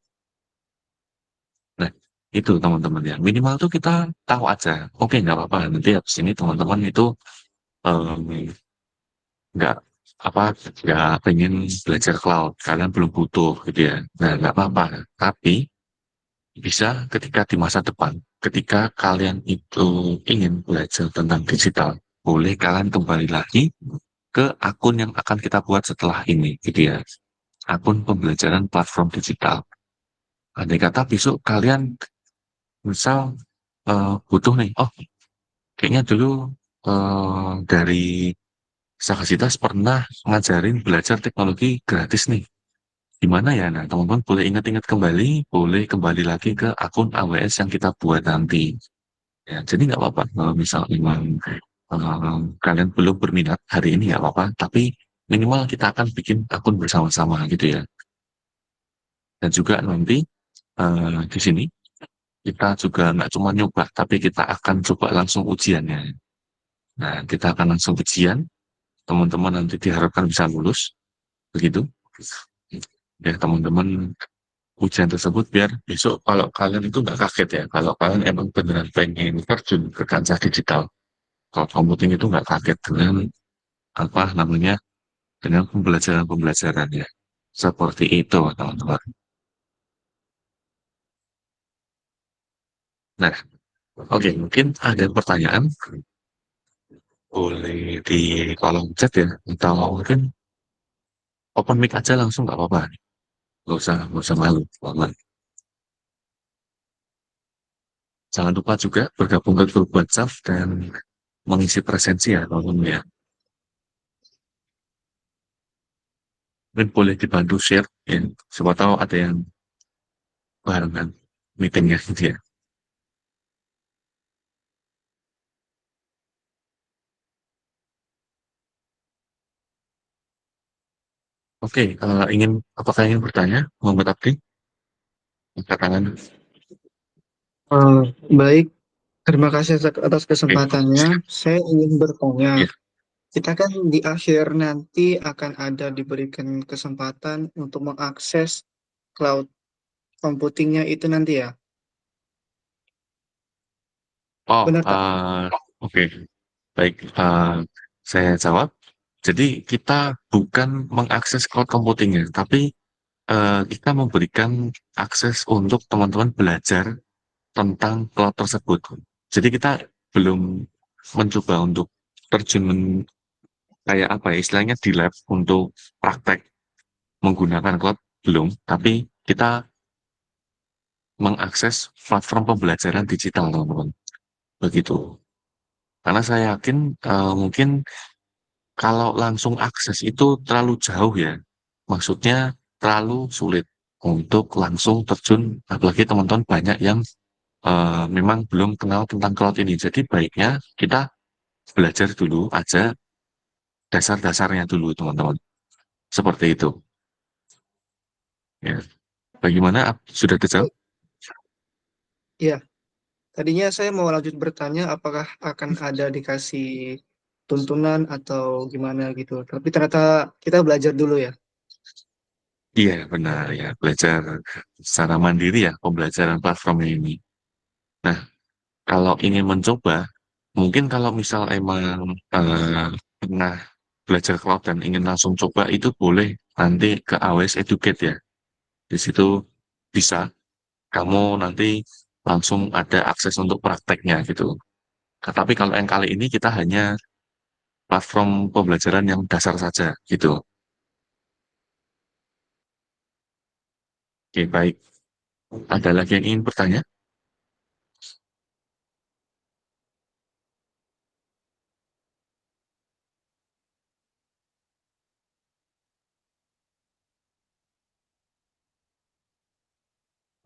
Nah, itu teman-teman ya. Minimal tuh kita tahu aja. Oke, nggak apa-apa. Nanti habis ini teman-teman itu em, nggak apa nggak pengen belajar cloud. Kalian belum butuh gitu ya. Nah, nggak apa-apa. Tapi bisa ketika di masa depan, ketika kalian itu ingin belajar tentang digital, boleh kalian kembali lagi ke akun yang akan kita buat setelah ini, gitu ya. Akun pembelajaran platform digital. andai kata besok kalian misal butuh nih, oh kayaknya dulu dari Sagasitas pernah ngajarin belajar teknologi gratis nih. Gimana ya? Nah, teman-teman boleh ingat-ingat kembali, boleh kembali lagi ke akun AWS yang kita buat nanti. Ya, jadi nggak apa-apa kalau misal memang kalian belum berminat hari ini nggak apa-apa, tapi minimal kita akan bikin akun bersama-sama gitu ya. Dan juga nanti di sini kita juga nggak cuma nyoba, tapi kita akan coba langsung ujiannya. Nah, kita akan langsung ujian, teman-teman nanti diharapkan bisa lulus, begitu. Ya, teman-teman ujian tersebut biar besok kalau kalian itu nggak kaget ya, kalau kalian emang beneran pengen terjun ke kancah digital, kalau computing itu nggak kaget dengan apa namanya, dengan pembelajaran-pembelajaran ya. Seperti itu, teman-teman. Nah, oke, mungkin ada pertanyaan, boleh di kolom chat ya, atau mungkin open mic aja langsung nggak apa-apa. Nggak usah malu, teman. Jangan lupa juga bergabung ke grup WhatsApp dan mengisi presensi ya, teman-teman ya. Mungkin boleh dibantu share, ya. Siapa tahu ada yang barengan meetingnya gitu ya. Oke, apakah ingin bertanya, Muhammad Abdi? Angkat tangan. Eh, Baik, terima kasih atas Oke, kesempatannya. Saya ingin bertanya, ya. kita kan di akhir nanti akan ada diberikan kesempatan untuk mengakses cloud computingnya itu nanti ya. Oh, Benar tak? oke. Baik, saya jawab. Jadi kita bukan mengakses cloud computingnya, tapi kita memberikan akses untuk teman-teman belajar tentang cloud tersebut. Jadi kita belum mencoba untuk terjun kayak apa ya, istilahnya di lab untuk praktek menggunakan cloud belum, tapi kita mengakses platform pembelajaran digital, teman-teman. Begitu. Karena saya yakin mungkin kalau langsung akses itu terlalu jauh ya. Maksudnya terlalu sulit untuk langsung terjun, apalagi teman-teman banyak yang memang belum kenal tentang cloud ini. Jadi baiknya kita belajar dulu aja dasar-dasarnya dulu, teman-teman. Seperti itu. Ya. Bagaimana? Sudah terjawab? Iya, tadinya saya mau lanjut bertanya apakah akan ada dikasih tuntunan atau gimana gitu. Tapi ternyata kita belajar dulu ya. Iya, benar ya. Belajar secara mandiri ya, pembelajaran platform ini. Nah, kalau ingin mencoba, mungkin kalau misal emang pernah belajar cloud dan ingin langsung coba, itu boleh nanti ke AWS Educate ya. Di situ bisa kamu nanti langsung ada akses untuk prakteknya gitu. Tapi kalau yang kali ini kita hanya platform pembelajaran yang dasar saja gitu. Oke, baik. Ada lagi yang ingin bertanya?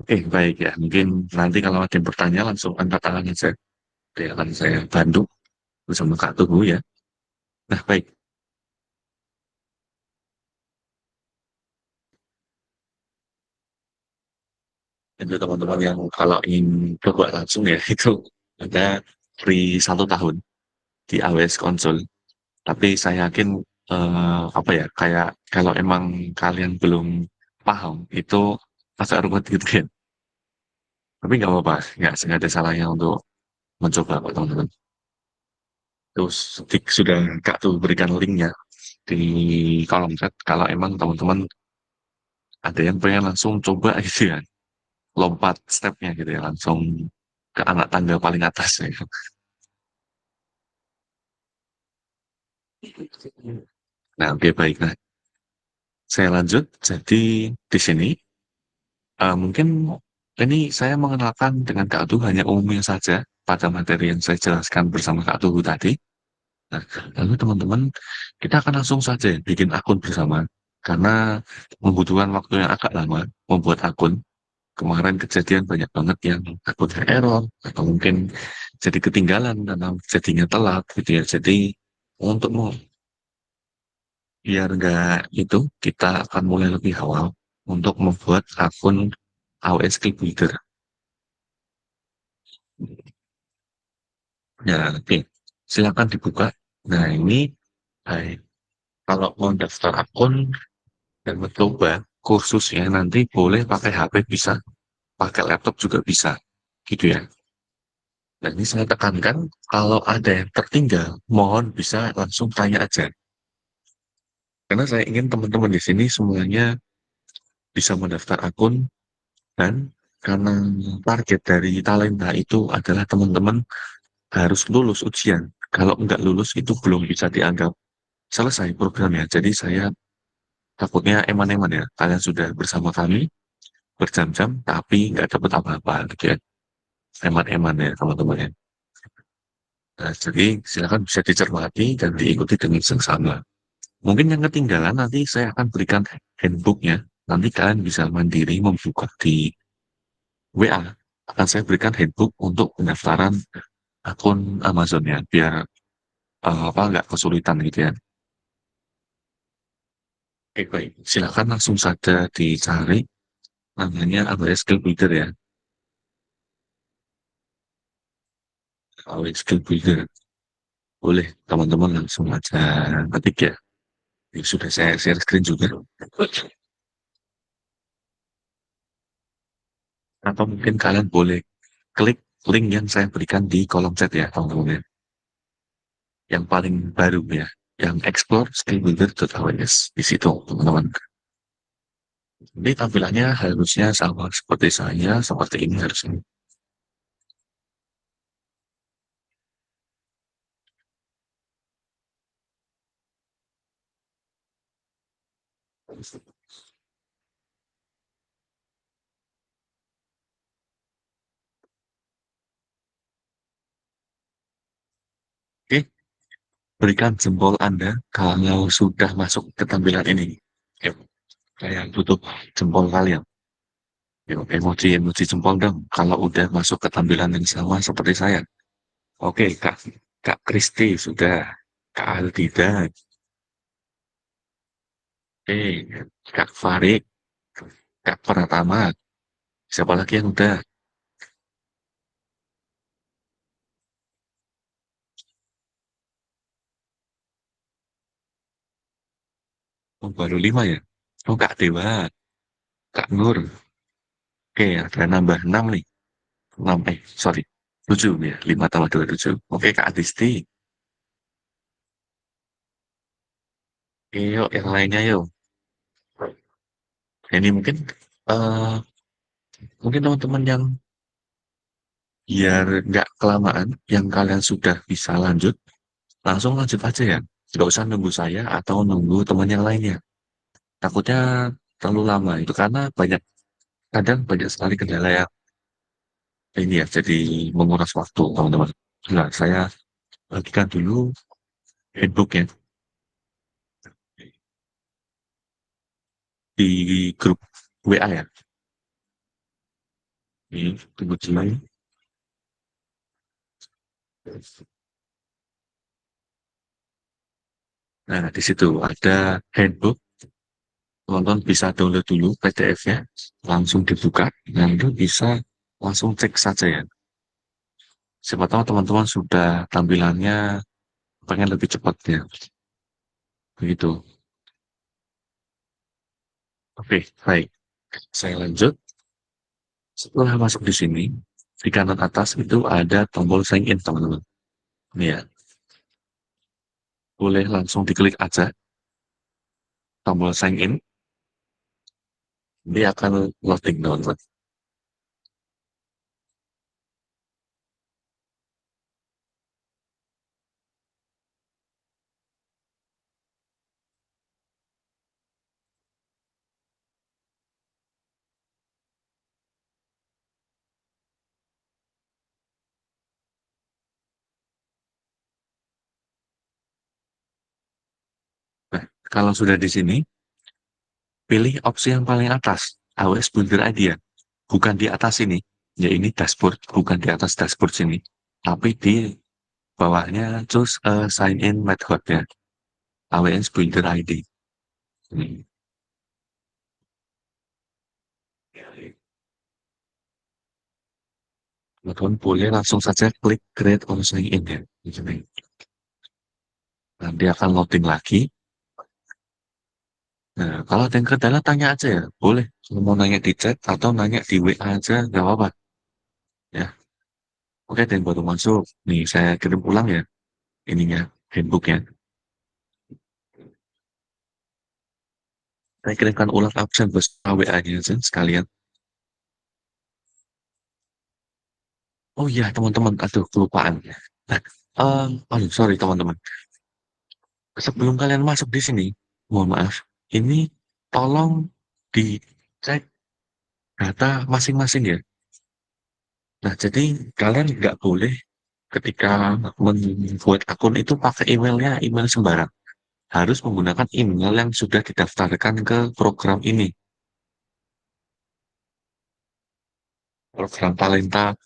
Oke, baik ya. Mungkin nanti kalau ada yang bertanya langsung angkat tangan saja. Oke, akan saya bantu bersama Kak Tugu ya. Nah, baik. Itu teman-teman yang kalau ingin coba langsung ya, itu ada free 1 tahun di AWS Console. Tapi saya yakin, apa ya, kayak kalau emang kalian belum paham, itu agak rumit gitu ya. Tapi nggak apa-apa, nggak ada salahnya untuk mencoba kok teman-teman. Terus sudah Kak tuh berikan linknya di kolom chat kalau emang teman-teman ada yang pengen langsung coba gitu ya, lompat stepnya gitu ya, langsung ke anak tangga paling atas ya. Nah, oke baik. Nah, saya lanjut. Jadi di sini Mungkin ini saya mengenalkan dengan Kak Tuh hanya umumnya saja pada materi yang saya jelaskan bersama Kak Tuh tadi. Nah, lalu teman-teman, kita akan langsung saja bikin akun bersama. Karena membutuhkan waktu yang agak lama membuat akun. Kemarin kejadian banyak banget yang akunnya error, atau mungkin jadi ketinggalan karena jadinya telat gitu ya. Jadi untuk biar nggak itu, kita akan mulai lebih awal untuk membuat akun AWS Skill Builder. Ya, oke. Silakan dibuka. Nah, ini baik. Kalau mau daftar akun dan mencoba kursusnya nanti boleh pakai HP bisa, pakai laptop juga bisa, gitu ya. Dan ini saya tekankan, kalau ada yang tertinggal, mohon bisa langsung tanya aja. Karena saya ingin teman-teman di sini semuanya bisa mendaftar akun dan karena target dari talenta itu adalah teman-teman harus lulus ujian. Kalau nggak lulus itu belum bisa dianggap selesai programnya. Jadi saya takutnya eman-eman ya. Kalian sudah bersama kami berjam-jam tapi nggak dapat apa-apa gitu ya. Eman-eman ya teman-teman ya. Nah, jadi silakan bisa dicermati dan diikuti dengan seksama. Mungkin yang ketinggalan nanti saya akan berikan handbooknya. Nanti kalian bisa mandiri membuka di WA. Akan saya berikan handbook untuk pendaftaran akun Amazonnya biar apa nggak kesulitan gitu ya. Oke, baik. Silakan langsung saja dicari namanya AWS Skill Builder ya. AWS Skill Builder. Boleh teman-teman langsung aja ketik ya. Ini sudah saya share screen juga. Atau mungkin kalian boleh klik link yang saya berikan di kolom chat ya teman-teman ya. Yang paling baru ya. Yang explore skillbuilder.aws di situ teman-teman. Ini tampilannya harusnya sama seperti saya, seperti ini harusnya. Oke, berikan jempol Anda kalau sudah masuk ke tampilan ini. Yuk, saya tutup jempol kalian. Yuk, emoji jempol dong. Kalau udah masuk ke tampilan yang sama seperti saya. Oke, Kak Kristi sudah. Kak Aldida. Oke, Kak Farid. Kak Pratama. Siapa lagi yang udah? Oh, baru 5 ya? Oh, Kak Dewa. Kak Nur. Oke, ada nambah 6 nih. 6, sorry. 7 ya. 5 tambah 2, 7. Oke, Kak Adisti. Oke, yuk, yang lainnya yuk. Ini eh mungkin teman-teman yang biar nggak kelamaan, yang kalian sudah bisa lanjut, langsung lanjut aja ya. Nggak usah nunggu saya atau nunggu teman yang lainnya. Takutnya terlalu lama itu karena kadang banyak sekali kendala yang ini ya, jadi menguras waktu teman-teman. Nah, saya bagikan dulu handbooknya di grup WA ya. Ini tunggu dulu. Nah, di situ ada handbook. Teman-teman bisa download dulu PDF-nya, langsung dibuka, nanti bisa langsung cek saja ya. Siapa tahu teman-teman sudah tampilannya pengen lebih cepat ya. Begitu. Oke, baik. Saya lanjut. Setelah masuk di sini, di kanan atas itu ada tombol sign in, teman-teman. Ini ya, boleh langsung diklik aja tombol sign in. Dia akan loading, teman-teman. Kalau sudah di sini, pilih opsi yang paling atas, AWS Builder ID ya. Bukan di atas ini, ya ini dashboard, bukan di atas dashboard sini. Tapi di bawahnya choose sign in method ya, AWS Builder ID. Ini. Teman-teman boleh langsung saja klik create or sign in ya. Di sini. Nanti akan loading lagi. Nah, kalau ada yang kendala tanya aja ya, boleh. Kalau mau nanya di chat atau nanya di WA aja, nggak apa-apa. Ya, oke, ada yang baru masuk. Nih, saya kirim ulang ya, ininya, handbooknya. Saya kirimkan ulang absen beserta WA-nya aja sekalian. Oh iya, teman-teman, aduh, kelupaan. Nah, aduh, sorry teman-teman. Sebelum kalian masuk di sini, mohon maaf, ini tolong dicek data masing-masing ya. Nah, jadi kalian nggak boleh ketika membuat akun itu pakai emailnya email sembarang. Harus menggunakan email yang sudah didaftarkan ke program ini, program Talenta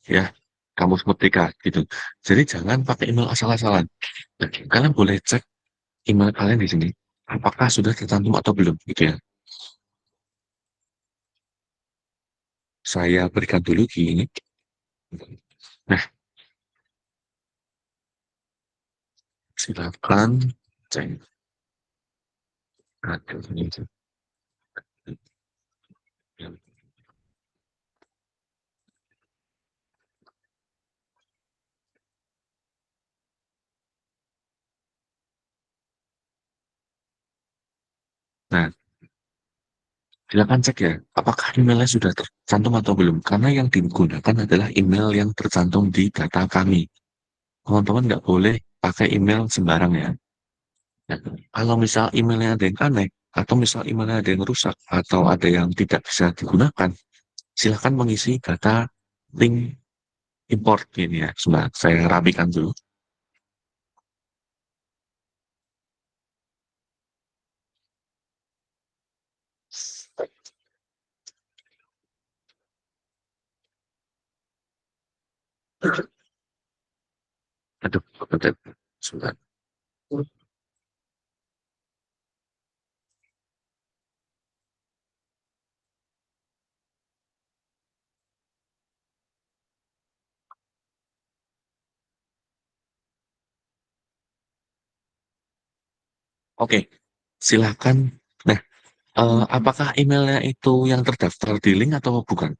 ya, Kamus Merdeka gitu. Jadi jangan pakai email asal-asalan. Nah, kalian boleh cek email kalian di sini, apakah sudah tercantum atau belum gitu ya. Saya berikan dulu gini. Nah, silakan cek. Nah, silakan cek ya, apakah emailnya sudah tercantum atau belum. Karena yang digunakan adalah email yang tercantum di data kami. Teman-teman nggak boleh pakai email sembarang ya. Nah, kalau misal emailnya ada yang aneh, atau misal emailnya ada yang rusak, atau ada yang tidak bisa digunakan, silakan mengisi data link import ini ya. Sebentar, saya rapikan dulu. Aduh, bentar. Sebentar. Oke, silakan. Nah, apakah emailnya itu yang terdaftar di link atau bukan?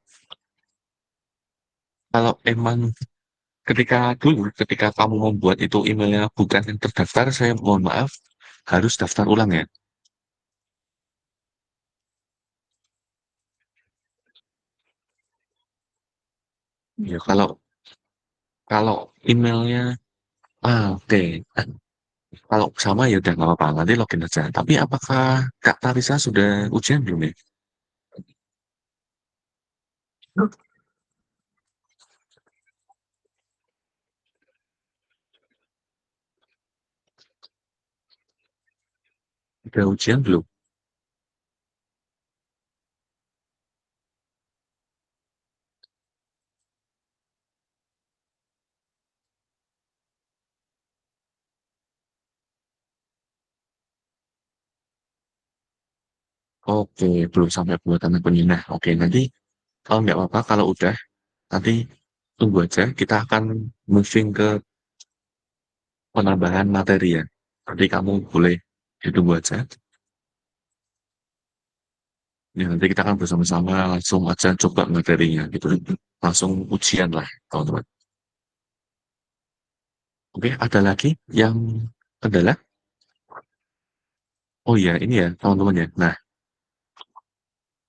Kalau emang ketika kamu membuat itu emailnya bukan yang terdaftar, saya mohon maaf, harus daftar ulang ya. Ya, kalau emailnya, oke. Kalau sama ya udah nggak apa-apa, nanti login aja. Tapi apakah Kak Tarisa sudah ujian belum ya? Udah ujian belum? Oke, belum sampai buatan akunnya. Nah, oke, nanti kalau nggak apa-apa, kalau udah, nanti tunggu aja. Kita akan moving ke penambahan materi ya. Nanti kamu boleh ditunggu aja. Ya, nanti kita akan bersama-sama langsung aja coba materinya gitu. Langsung ujian lah, teman-teman. Oke, ada lagi yang kendala? Oh iya, ini ya, teman-teman ya. Nah,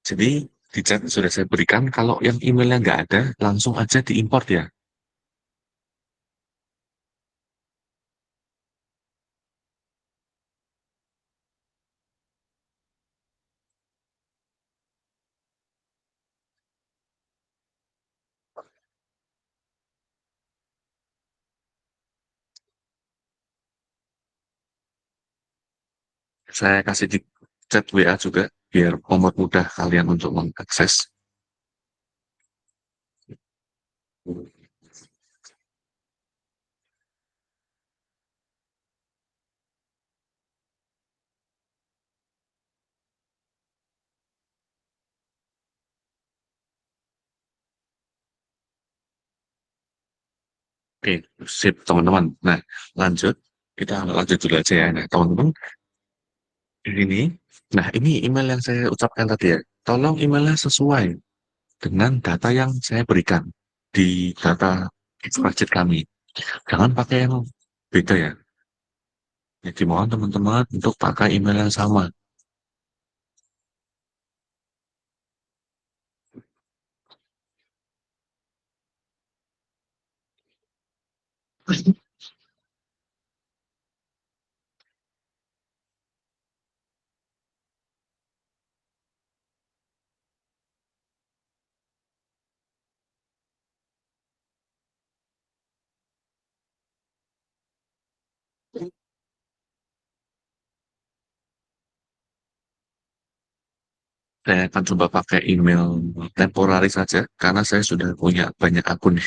jadi di chat sudah saya berikan, kalau yang emailnya nggak ada, langsung aja diimport ya. Saya kasih di chat WA juga biar mempermudah kalian untuk mengakses. Oke, sip teman-teman. Nah, lanjut. Kita lanjut dulu aja ya. Nah, teman-teman, ini. Nah, ini email yang saya ucapkan tadi ya. Tolong emailnya sesuai dengan data yang saya berikan di data spreadsheet kami. Jangan pakai yang beda ya. Jadi mohon teman-teman untuk pakai email yang sama. Saya akan coba pakai email temporary saja karena saya sudah punya banyak akun.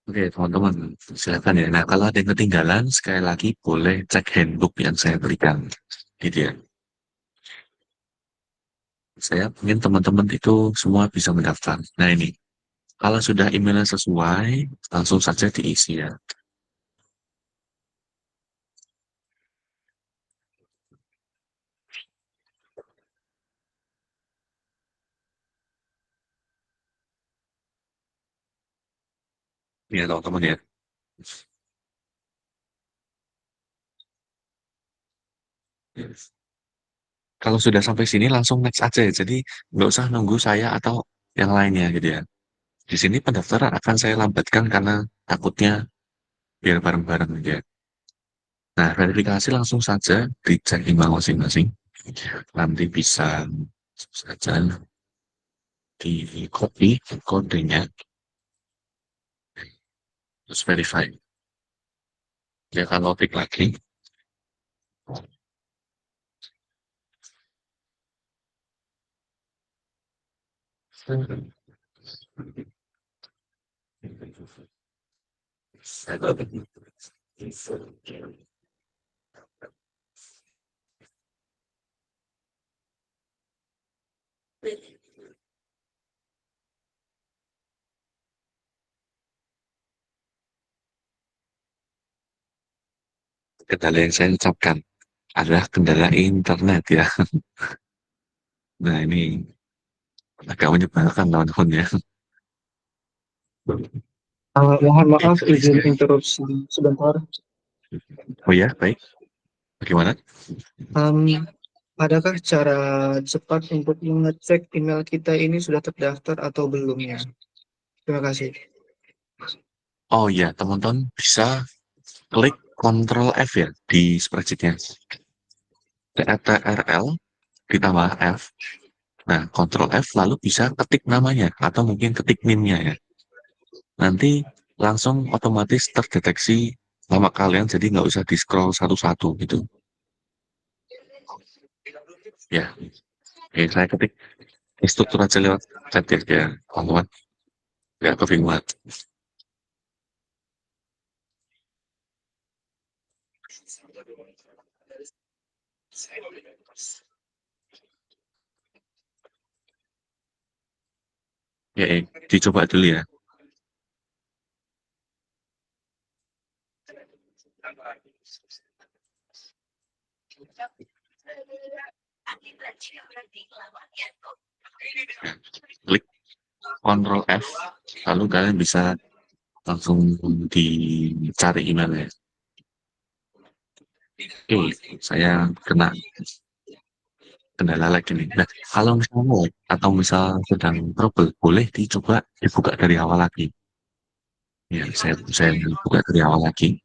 Oke, teman-teman, silakan ya. Nah, kalau ada yang ketinggalan, sekali lagi boleh cek handbook yang saya berikan. Gitu ya. Saya ingin teman-teman itu semua bisa mendaftar. Nah, ini. Kalau sudah emailnya sesuai, langsung saja diisi ya. Ya, teman-teman ya. Kalau sudah sampai sini, langsung next aja ya. Jadi, nggak usah nunggu saya atau yang lainnya gitu ya. Di sini pendaftaran akan saya lambatkan karena takutnya biar bareng-bareng gitu ya. Nah, verifikasi langsung saja dicek email masing-masing. Nanti bisa saja di copy kodenya, terus verify. Dia akan login lagi. Kendala yang saya ucapkan adalah kendala internet ya. Nah, ini agak menyebalkan teman-teman ya. Mohon maaf, izin interupsi sebentar. Oh ya, baik. Bagaimana? Em, adakah cara cepat untuk mengecek email kita ini sudah terdaftar atau belum ya? Terima kasih. Oh ya, teman-teman bisa klik Ctrl F ya di spreadsheetnya. TRL ditambah F. Nah, Ctrl F lalu bisa ketik namanya atau mungkin ketik NIM-nya ya. Nanti langsung otomatis terdeteksi nama kalian jadi nggak usah di-scroll satu-satu gitu. Ya, oke, saya ketik instruktur aja lewat chat ya, teman-teman. Nggak kebingungan. Ya, dicoba dulu ya. Klik Ctrl F, lalu kalian bisa langsung dicari emailnya. Oke, saya kena kendala lagi nih. Nah, kalau misalnya mau atau misal sedang trouble, boleh dicoba dibuka dari awal lagi. Ya, saya buka dari awal lagi.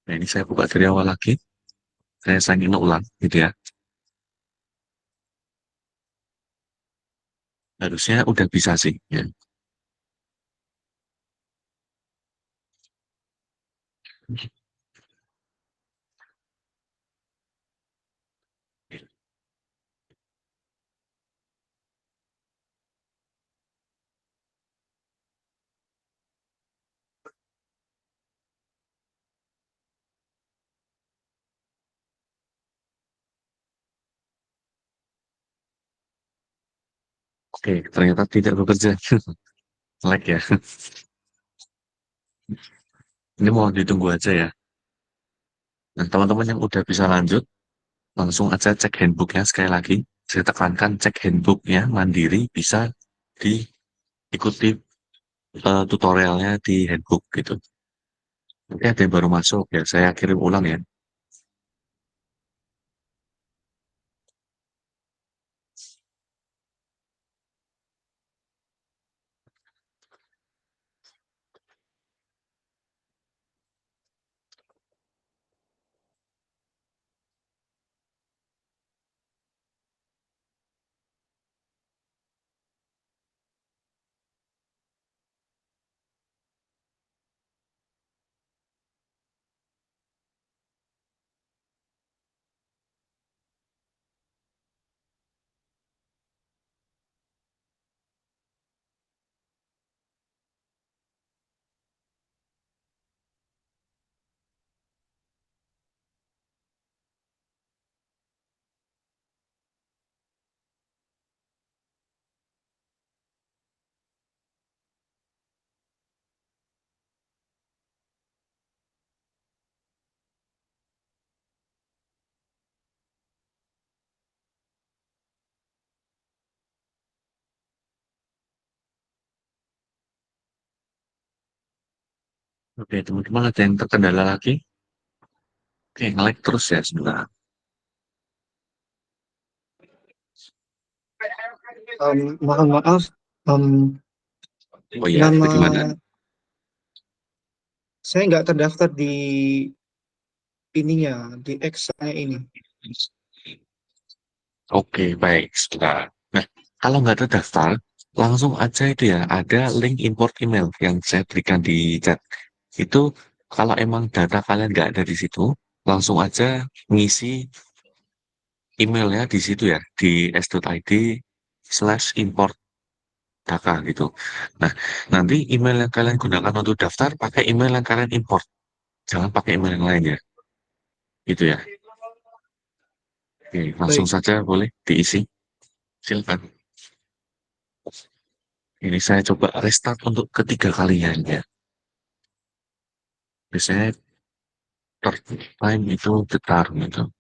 Nah, ini saya buka dari awal lagi. Saya sign in ulang, gitu ya. Harusnya udah bisa sih, ya. Oke, ternyata tidak bekerja. Lag ya. Ini mau ditunggu aja ya. Nah, teman-teman yang udah bisa lanjut, langsung aja cek handbooknya sekali lagi. Saya tekankan cek handbooknya mandiri bisa diikuti tutorialnya di handbook gitu. Nanti ada yang baru masuk ya, saya kirim ulang ya. Oke, teman-teman ada yang terkendala lagi? Oke, nge-like terus ya sebentar. Mohon maaf, em, Oh iya, nama bagaimana? saya nggak terdaftar di ininya, di X-nya ini. Oke, baik, sebentar. Nah, kalau nggak terdaftar, langsung aja itu ya, ada link import email yang saya berikan di chat. Itu kalau emang data kalian nggak ada di situ, langsung aja ngisi emailnya di situ ya, di s.id/import data gitu. Nah, nanti email yang kalian gunakan untuk daftar, pakai email yang kalian import. Jangan pakai email yang lain ya, gitu ya. Oke, langsung Baik, saja boleh diisi. Silakan. Ini saya coba restart untuk ketiga kalinya ya. Biasanya third time itu getar gitu.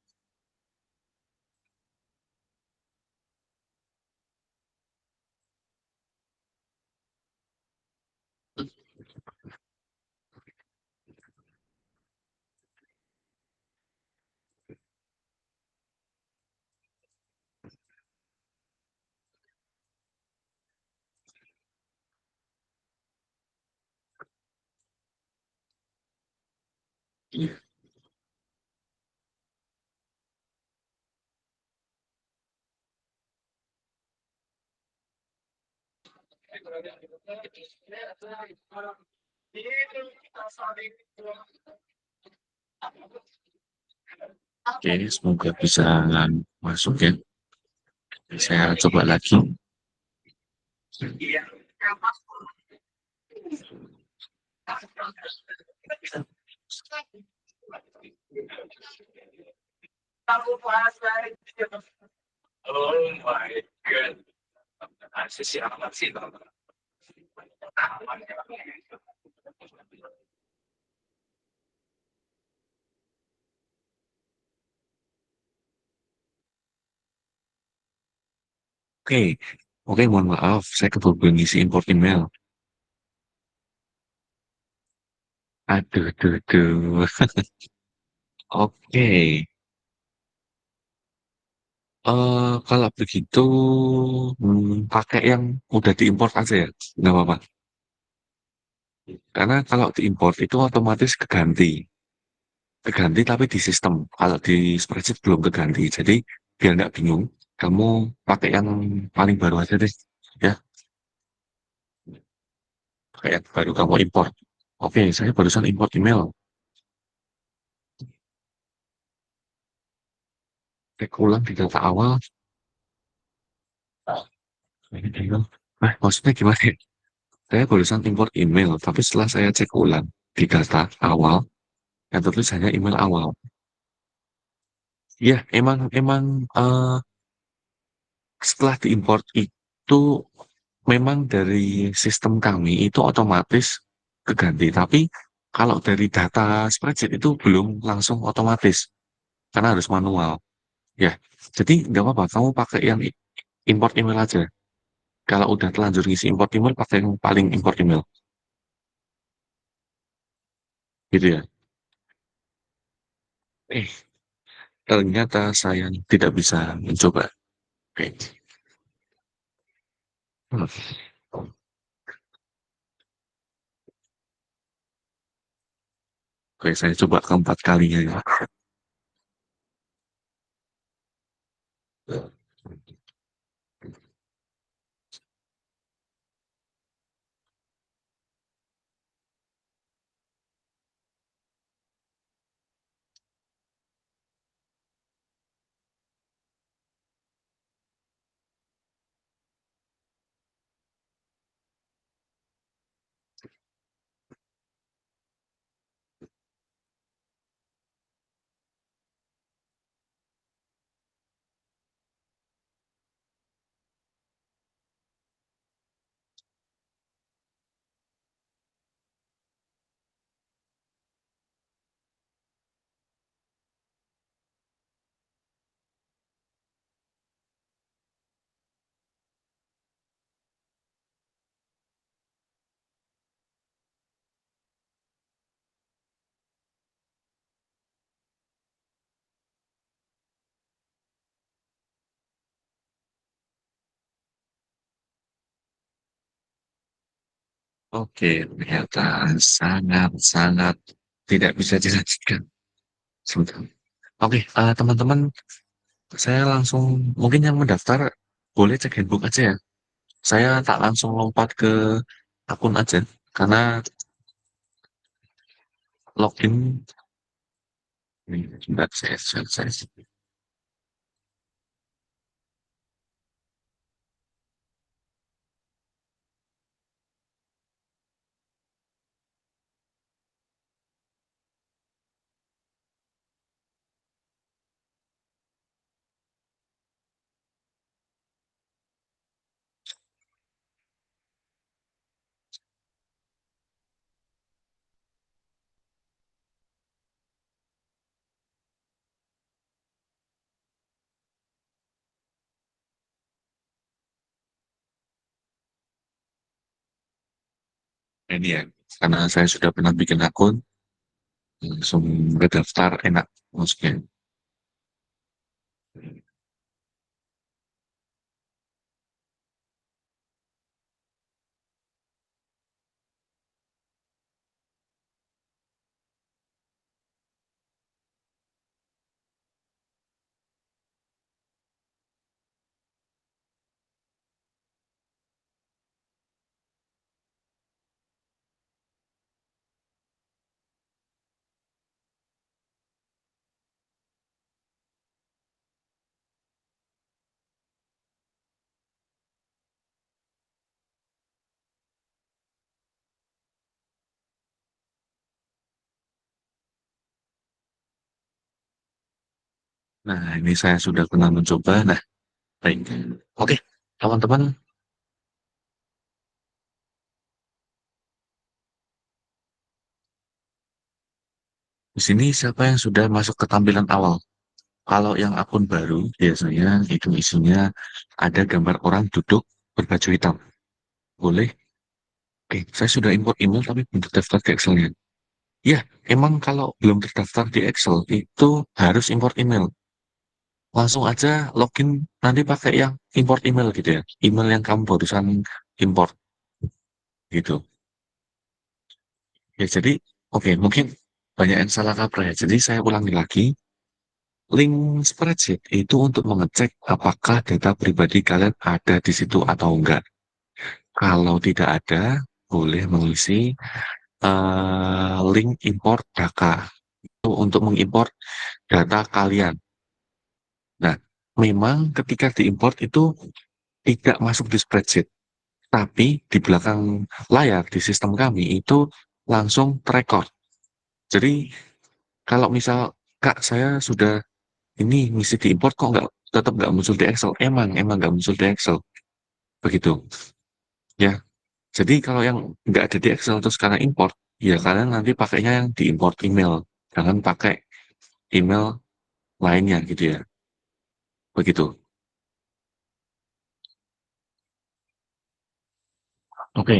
Oke, semoga bisa masuk ya. Saya coba lagi. Oke, oke, mohon maaf, saya keburu ngisi import email. Aduh, duh, duh. Oke, kalau begitu pakai yang udah diimport aja ya, nggak apa-apa. Karena kalau diimport itu otomatis keganti, keganti tapi di sistem. Kalau di spreadsheet belum keganti, jadi biar nggak bingung, kamu pakai yang paling baru aja deh. ya, kayak baru kamu import. Oke, saya barusan import email. Cek ulang di data awal. Ini email. Maksudnya gimana ya? Saya barusan import email, tapi setelah saya cek ulang di data awal, yang tertulis hanya email awal. Iya, emang emang eh, setelah diimport itu memang dari sistem kami itu otomatis keganti. Tapi kalau dari data spreadsheet itu belum langsung otomatis karena harus manual. Ya, jadi nggak apa-apa. Kamu pakai yang import email aja. Kalau udah telanjur ngisi import email, pakai yang paling import email. Gitu ya. Eh, ternyata saya tidak bisa mencoba. Oke. Hmm. Oke, saya coba keempat kalinya ya. Oke, ternyata sangat-sangat tidak bisa dilanjutkan. Sebentar. Oke, teman-teman, saya langsung, mungkin yang mendaftar boleh cek handbook aja ya. Saya tak langsung lompat ke akun aja, karena login, ini, sebentar, saya. Ini ya, karena saya sudah pernah bikin akun, langsung berdaftar enak, maksudnya. Nah, ini saya sudah pernah mencoba. Nah, baik. Oke, teman-teman, di sini siapa yang sudah masuk ke tampilan awal? Kalau yang akun baru, biasanya itu isinya ada gambar orang duduk berbaju hitam. Boleh? Oke, saya sudah import email tapi belum terdaftar ke Excel-nya. Ya, emang kalau belum terdaftar di Excel, itu harus import email. Langsung aja login nanti pakai yang import email gitu ya. Email yang kamu barusan import gitu. Ya, jadi oke, mungkin banyak yang salah kaprah ya. Jadi saya ulangi lagi. Link spreadsheet itu untuk mengecek apakah data pribadi kalian ada di situ atau enggak. Kalau tidak ada, boleh mengisi link import data itu untuk mengimport data kalian. Nah, memang ketika diimport itu tidak masuk di spreadsheet, tapi di belakang layar di sistem kami itu langsung terekor. Jadi kalau misal Kak saya sudah ini misi diimport kok nggak tetap nggak muncul di Excel, emang nggak muncul di Excel begitu ya. Jadi kalau yang nggak ada di Excel terus karena import, ya kalian nanti pakainya yang diimport email, jangan pakai email lainnya gitu ya. Begitu. Oke,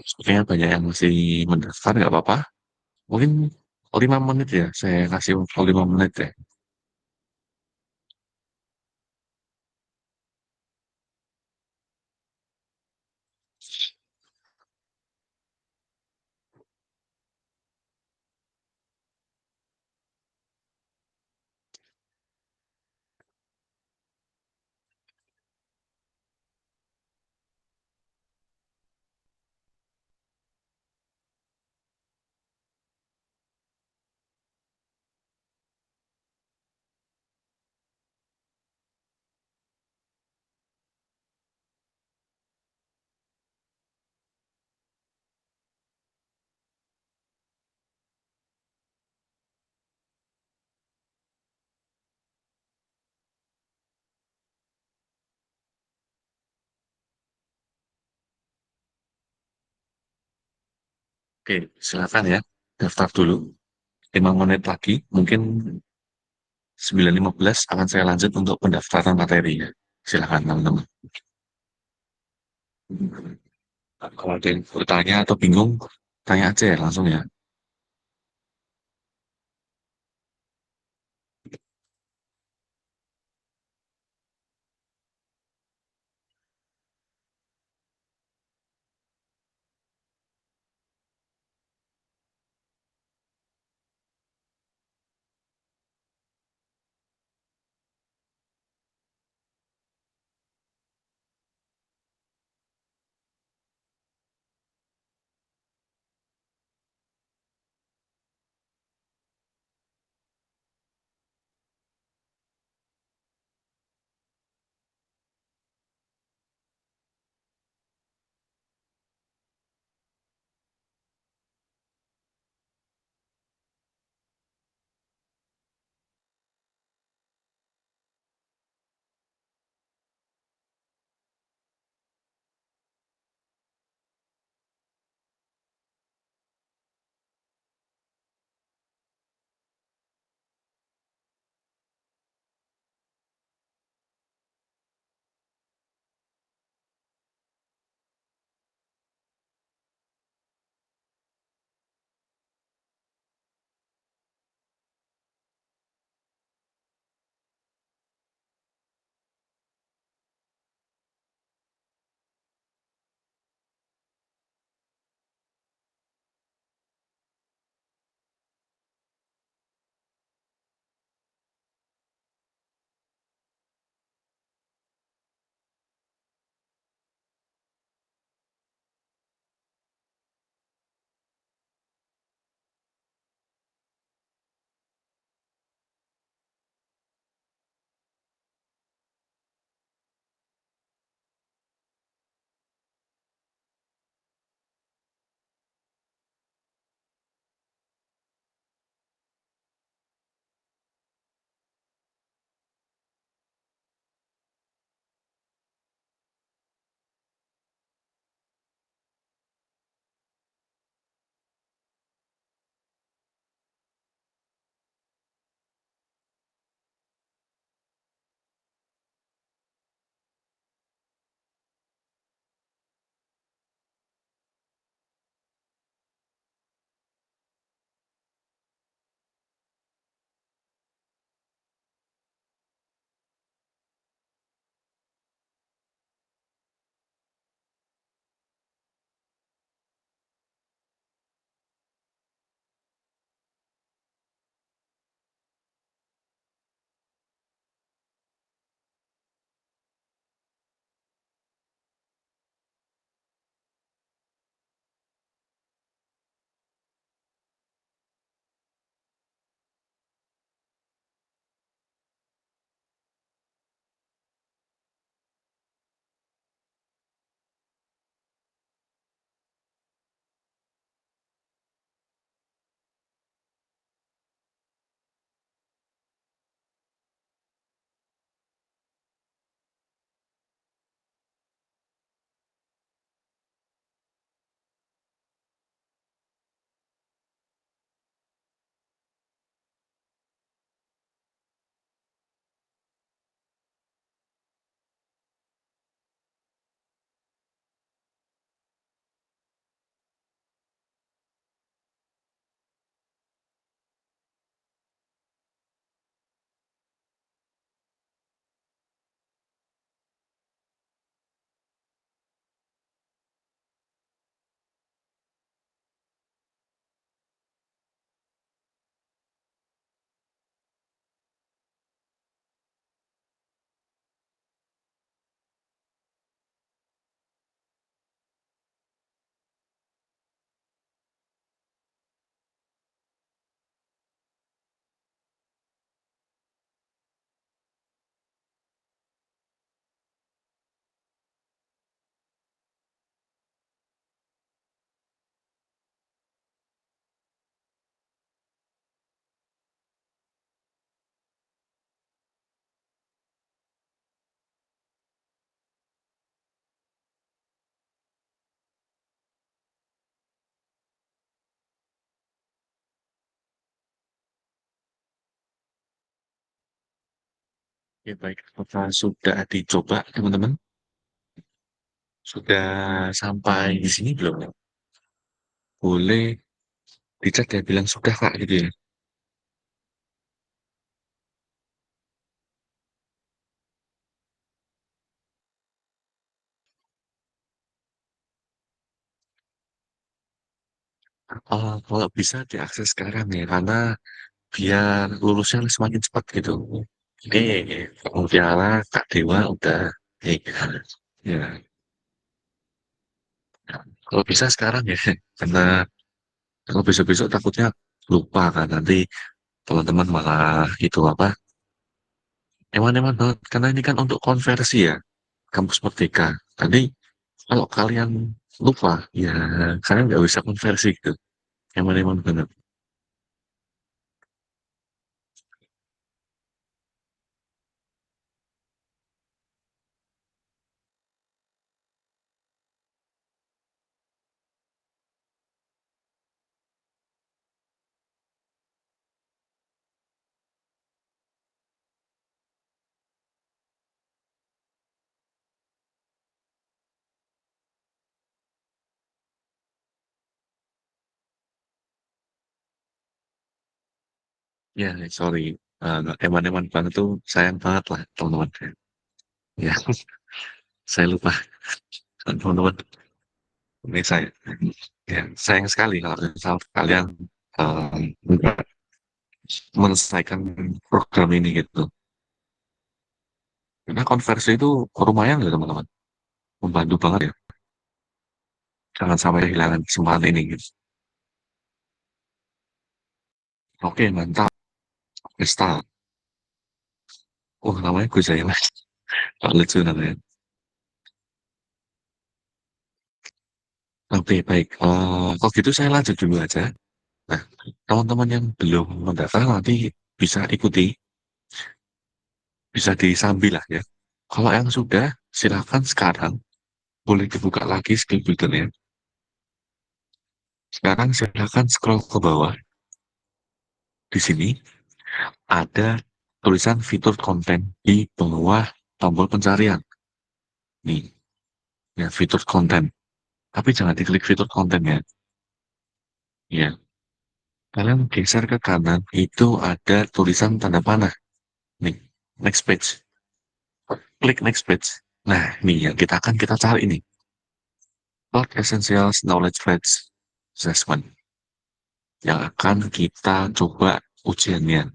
sepertinya banyak yang masih mendaftar, nggak apa-apa. Mungkin 5 menit ya, saya kasih waktu 5 menit ya. Oke, silakan ya, daftar dulu. 5 menit lagi, mungkin 9.15 akan saya lanjut untuk pendaftaran materinya. Silakan teman-teman. Kalau ada yang bertanya atau bingung, tanya aja ya langsung ya. Ya baik, apakah sudah dicoba teman-teman? Sudah sampai di sini belum? Boleh dicat ya bilang sudah Kak gitu ya. Kalau bisa diakses sekarang ya, karena biar lulusnya semakin cepat gitu. Oke, Mutiara, Kak Dewa udah. Ya, ya. Kalau bisa sekarang ya, karena kalau besok-besok takutnya lupa kan nanti teman-teman malah itu apa? Eman-eman banget karena ini kan untuk konversi ya, kampus Merdeka. Tadi kalau kalian lupa, ya kalian nggak bisa konversi gitu. Eman-eman banget. Ya, sorry. Eman-eman banget tuh sayang banget lah teman-teman. Ya, saya lupa. Teman-teman, ini saya. Ya, sayang sekali kalau misal kalian nggak menyelesaikan program ini gitu. Karena konversi itu lumayan loh teman-teman. Membantu banget ya. Jangan sampai kehilangan kesempatan ini gitu. Oke, mantap. Pesta. Oh, namanya Gus Zahir. Pak lucu namanya. Oke, baik. Kalau gitu saya lanjut dulu aja. Nah, teman-teman yang belum mendaftar nanti bisa ikuti, bisa disambil lah ya. Kalau yang sudah, silakan sekarang boleh dibuka lagi skill builder-nya. Sekarang silakan scroll ke bawah. Di sini ada tulisan fitur konten di bawah tombol pencarian. Nih, ya fitur konten. Tapi jangan diklik fitur konten ya. Ya, kalian geser ke kanan, itu ada tulisan tanda panah. Nih, next page. Klik next page. Nah, ini yang kita cari ini. Cloud Essentials Knowledge Base Assessment yang akan kita coba ujiannya.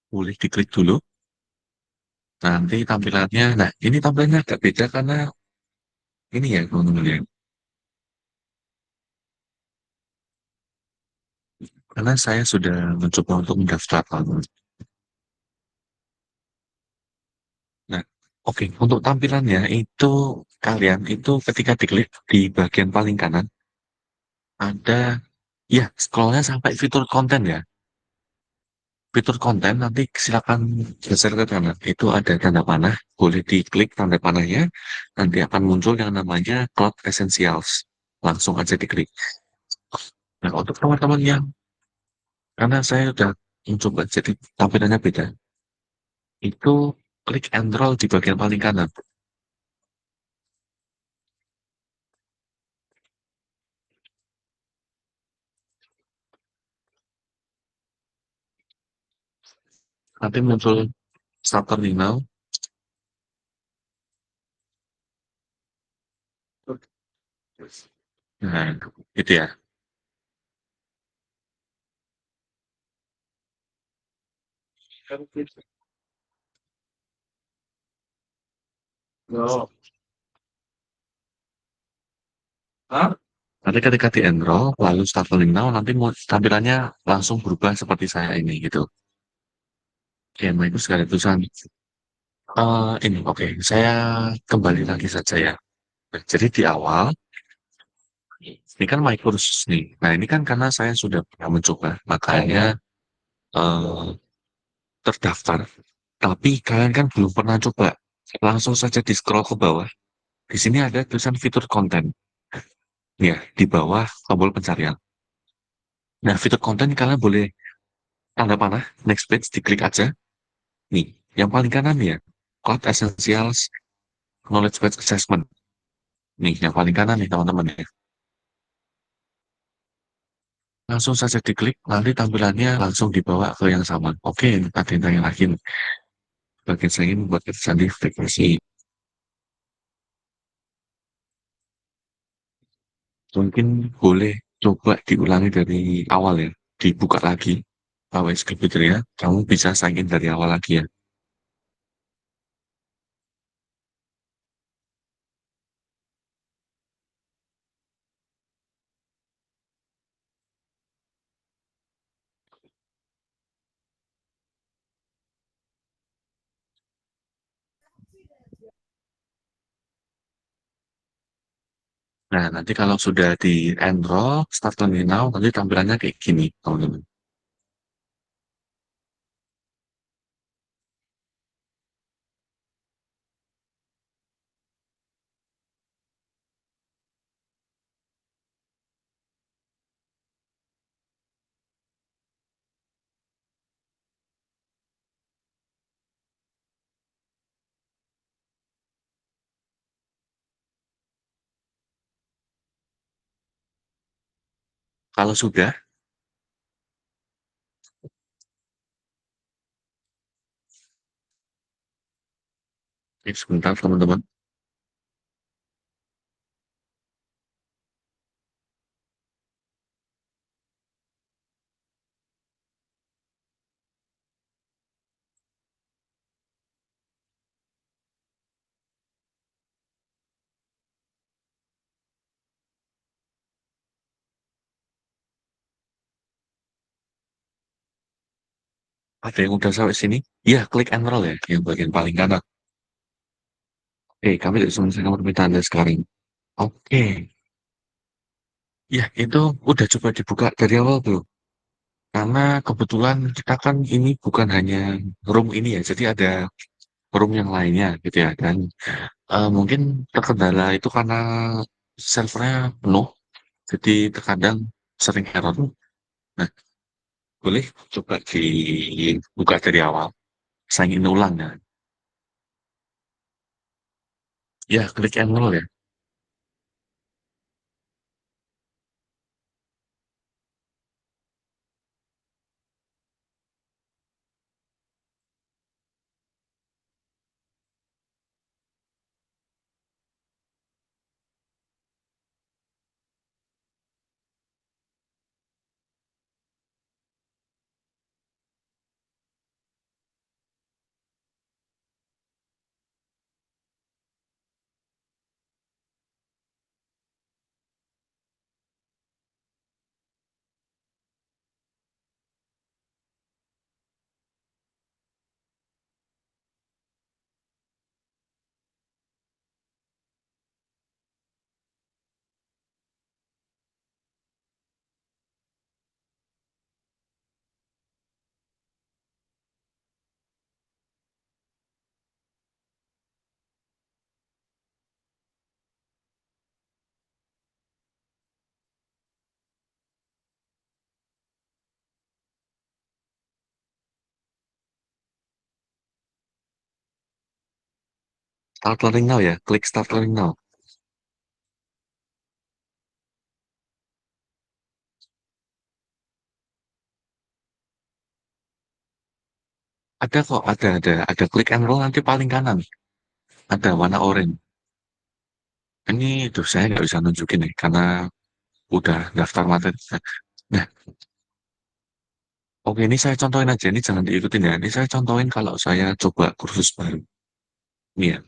Boleh diklik dulu. Nanti tampilannya, nah ini tampilannya agak beda karena ini ya teman-teman ya. Karena saya sudah mencoba untuk mendaftar. Nah, oke, untuk tampilannya itu kalian itu ketika diklik di bagian paling kanan ada ya scrollnya sampai fitur konten ya. Fitur konten nanti silakan geser ke kanan. Itu ada tanda panah, boleh diklik tanda panahnya, nanti akan muncul yang namanya Cloud Essentials. Langsung aja diklik. Nah, untuk teman-teman yang Karena saya udah mencoba jadi tampilannya beda. Itu klik and roll di bagian paling kanan. Nanti muncul start terminal. Nah, itu ya. Oh. Nanti ketika di enroll, lalu start terminal, nanti tampilannya langsung berubah seperti saya ini gitu. Oke, itu segala tulisan. Ini oke, saya kembali lagi saja ya. Nah, jadi di awal, ini kan my course nih. Nah, ini kan karena saya sudah pernah mencoba, makanya eh, terdaftar. Tapi kalian kan belum pernah coba. Langsung saja di scroll ke bawah. Di sini ada tulisan fitur konten. Ya, di bawah tombol pencarian. Nah, fitur konten kalian boleh tanda panah, next page, diklik aja. Nih, yang paling kanan nih ya, Cloud Essentials Knowledge Based Assessment. Nih, yang paling kanan nih teman-teman ya. Langsung saja diklik, nanti tampilannya langsung dibawa ke yang sama. Oke, ada yang tanya lagi nih. Bagian saya ini membuat sertifikasi. Mungkin boleh coba diulangi dari awal ya. Dibuka lagi. AWS Computer ya. Kamu bisa sign in dari awal lagi ya. Nah, nanti kalau sudah di enroll, start terminal, nanti tampilannya kayak gini, teman-teman. Kalau sudah, sebentar teman-teman. Ada yang udah sampai sini? Ya, klik enroll ya, yang bagian paling kanan. Oke, kami tidak selesai permintaan Anda sekarang. Oke, ya itu udah coba dibuka dari awal belum? Karena kebetulan kita kan ini bukan hanya room ini ya, jadi ada room yang lainnya gitu ya. Dan mungkin terkendala itu karena servernya penuh, jadi terkadang sering error. Nah, boleh coba dibuka dari awal. Saya ingin ulang ya. Ya, klik enroll ya. Start learning now ya, klik start learning now. Ada kok, ada klik enroll nanti paling kanan, ada warna oranye. Ini tuh saya nggak bisa nunjukin nih, karena udah daftar materi. Nah, oke ini saya contohin aja, ini jangan diikutin ya. Ini saya contohin kalau saya coba kursus baru. Ini ya,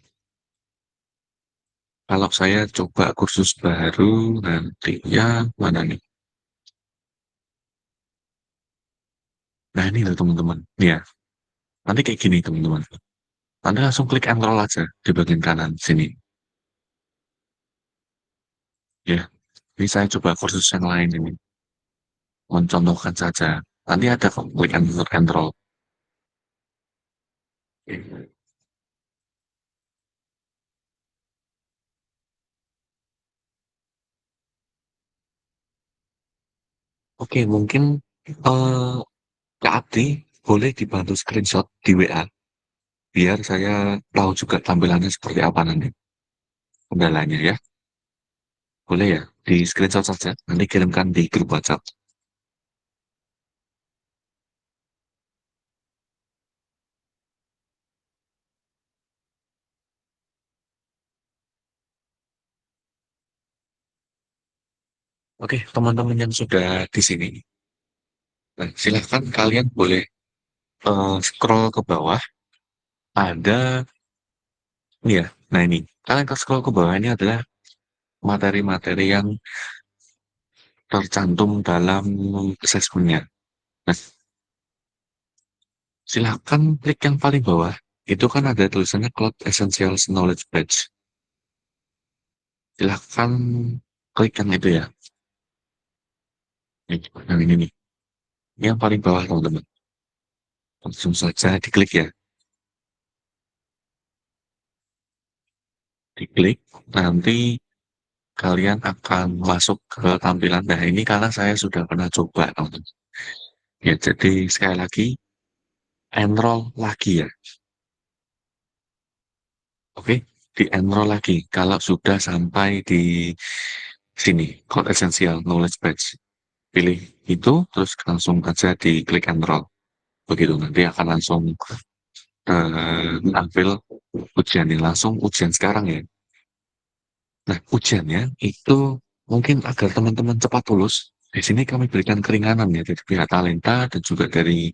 kalau saya coba kursus baru nanti ya mana nih? Nah ini loh teman-teman, nih ya. Nanti kayak gini teman-teman. Anda langsung klik enroll aja di bagian kanan sini. Ya, ini saya coba kursus yang lain ini. Mencontohkan saja. Nanti ada kok klik enroll. Oke, mungkin eh Kak Abdi boleh dibantu screenshot di WA biar saya tahu juga tampilannya seperti apa nanti kendalanya ya. Boleh ya, di screenshot saja, nanti kirimkan di grup WhatsApp. Oke, teman-teman yang sudah di sini, nah, silahkan kalian boleh scroll ke bawah. Ada, ini ya, nah ini, kalian ke scroll ke bawah ini adalah materi-materi yang tercantum dalam assessment-nya. Nah, silahkan klik yang paling bawah. Itu kan ada tulisannya Cloud Essentials Knowledge Badge. Silahkan klik yang itu ya. Yang ini nih. Ini yang paling bawah teman-teman. Langsung saja diklik ya. Diklik, nanti kalian akan masuk ke tampilan. Nah, ini karena saya sudah pernah coba teman-teman. Ya, jadi sekali lagi, enroll lagi ya. Oke, di enroll lagi. Kalau sudah sampai di sini, Code Essential Knowledge Badge. Pilih itu, terus langsung aja di klik enroll. Begitu, nanti akan langsung tampil ujiannya. Langsung ujian sekarang ya. Nah, ujiannya itu mungkin agar teman-teman cepat lulus. Di sini kami berikan keringanan ya dari pihak talenta dan juga dari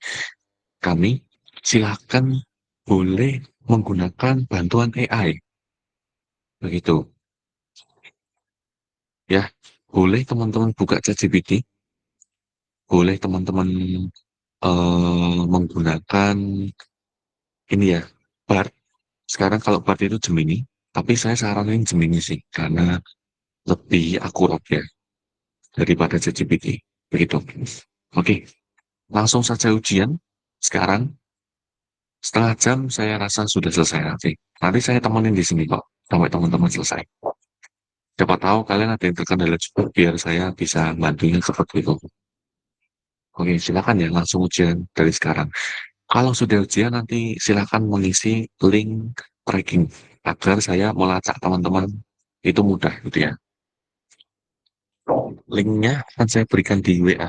kami. Silakan boleh menggunakan bantuan AI. Begitu. Ya, boleh teman-teman buka ChatGPT, boleh teman-teman menggunakan ini ya, BART. Sekarang kalau BART itu Gemini, tapi saya saranin Gemini sih, karena lebih akurat ya daripada ChatGPT. Begitu. Oke, langsung saja ujian. Sekarang, setengah jam saya rasa sudah selesai nanti. Nanti saya temenin di sini kok, sampai teman-teman selesai. Siapa tahu kalian ada yang terkendala juga, biar saya bisa bantunya seperti itu. Oke, silakan ya, langsung ujian dari sekarang. Kalau sudah ujian nanti silakan mengisi link tracking agar saya melacak teman-teman itu mudah gitu ya. Linknya akan saya berikan di WA.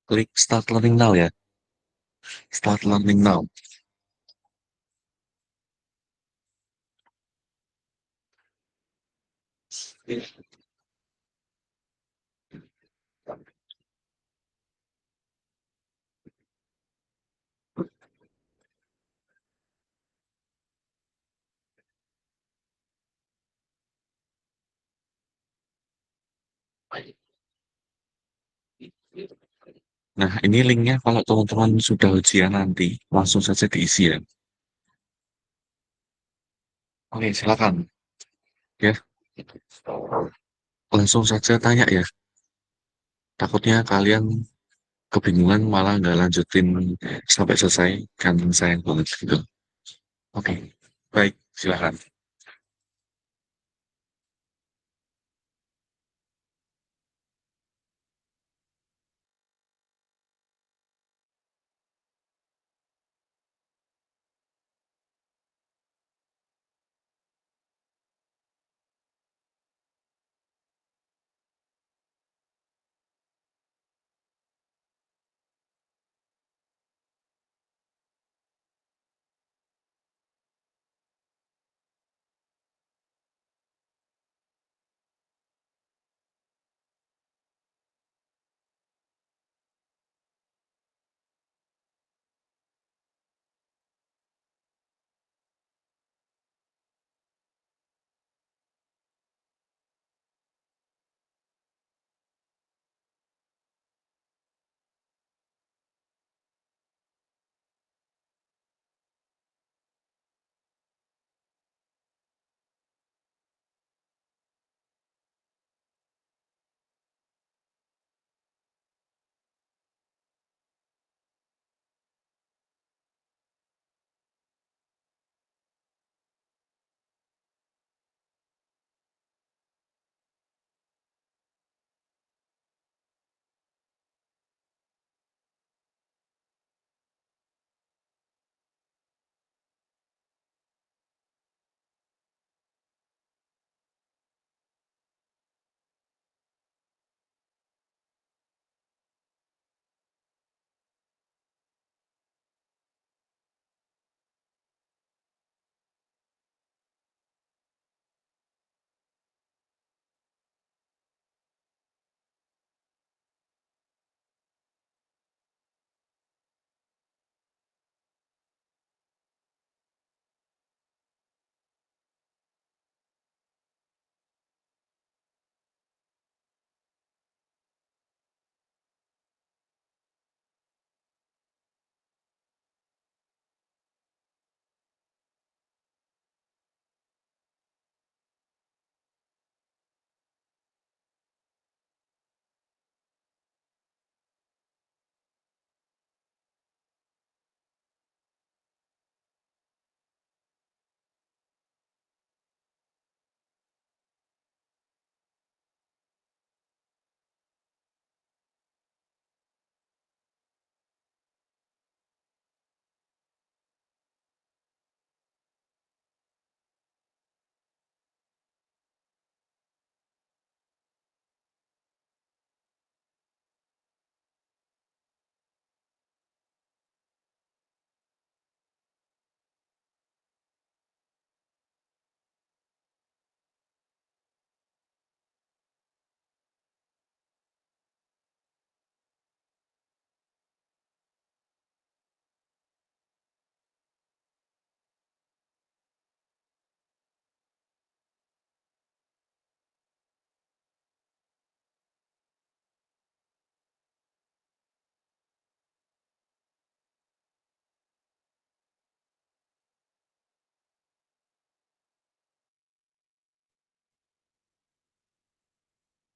klik start learning now ya. Start learning now. Nah, ini linknya kalau teman-teman sudah ujian nanti, langsung saja diisi ya. Oke, silakan. Ya, langsung saja tanya ya. Takutnya kalian kebingungan malah nggak lanjutin sampai selesai, kan sayang banget gitu. Oke, baik, silakan.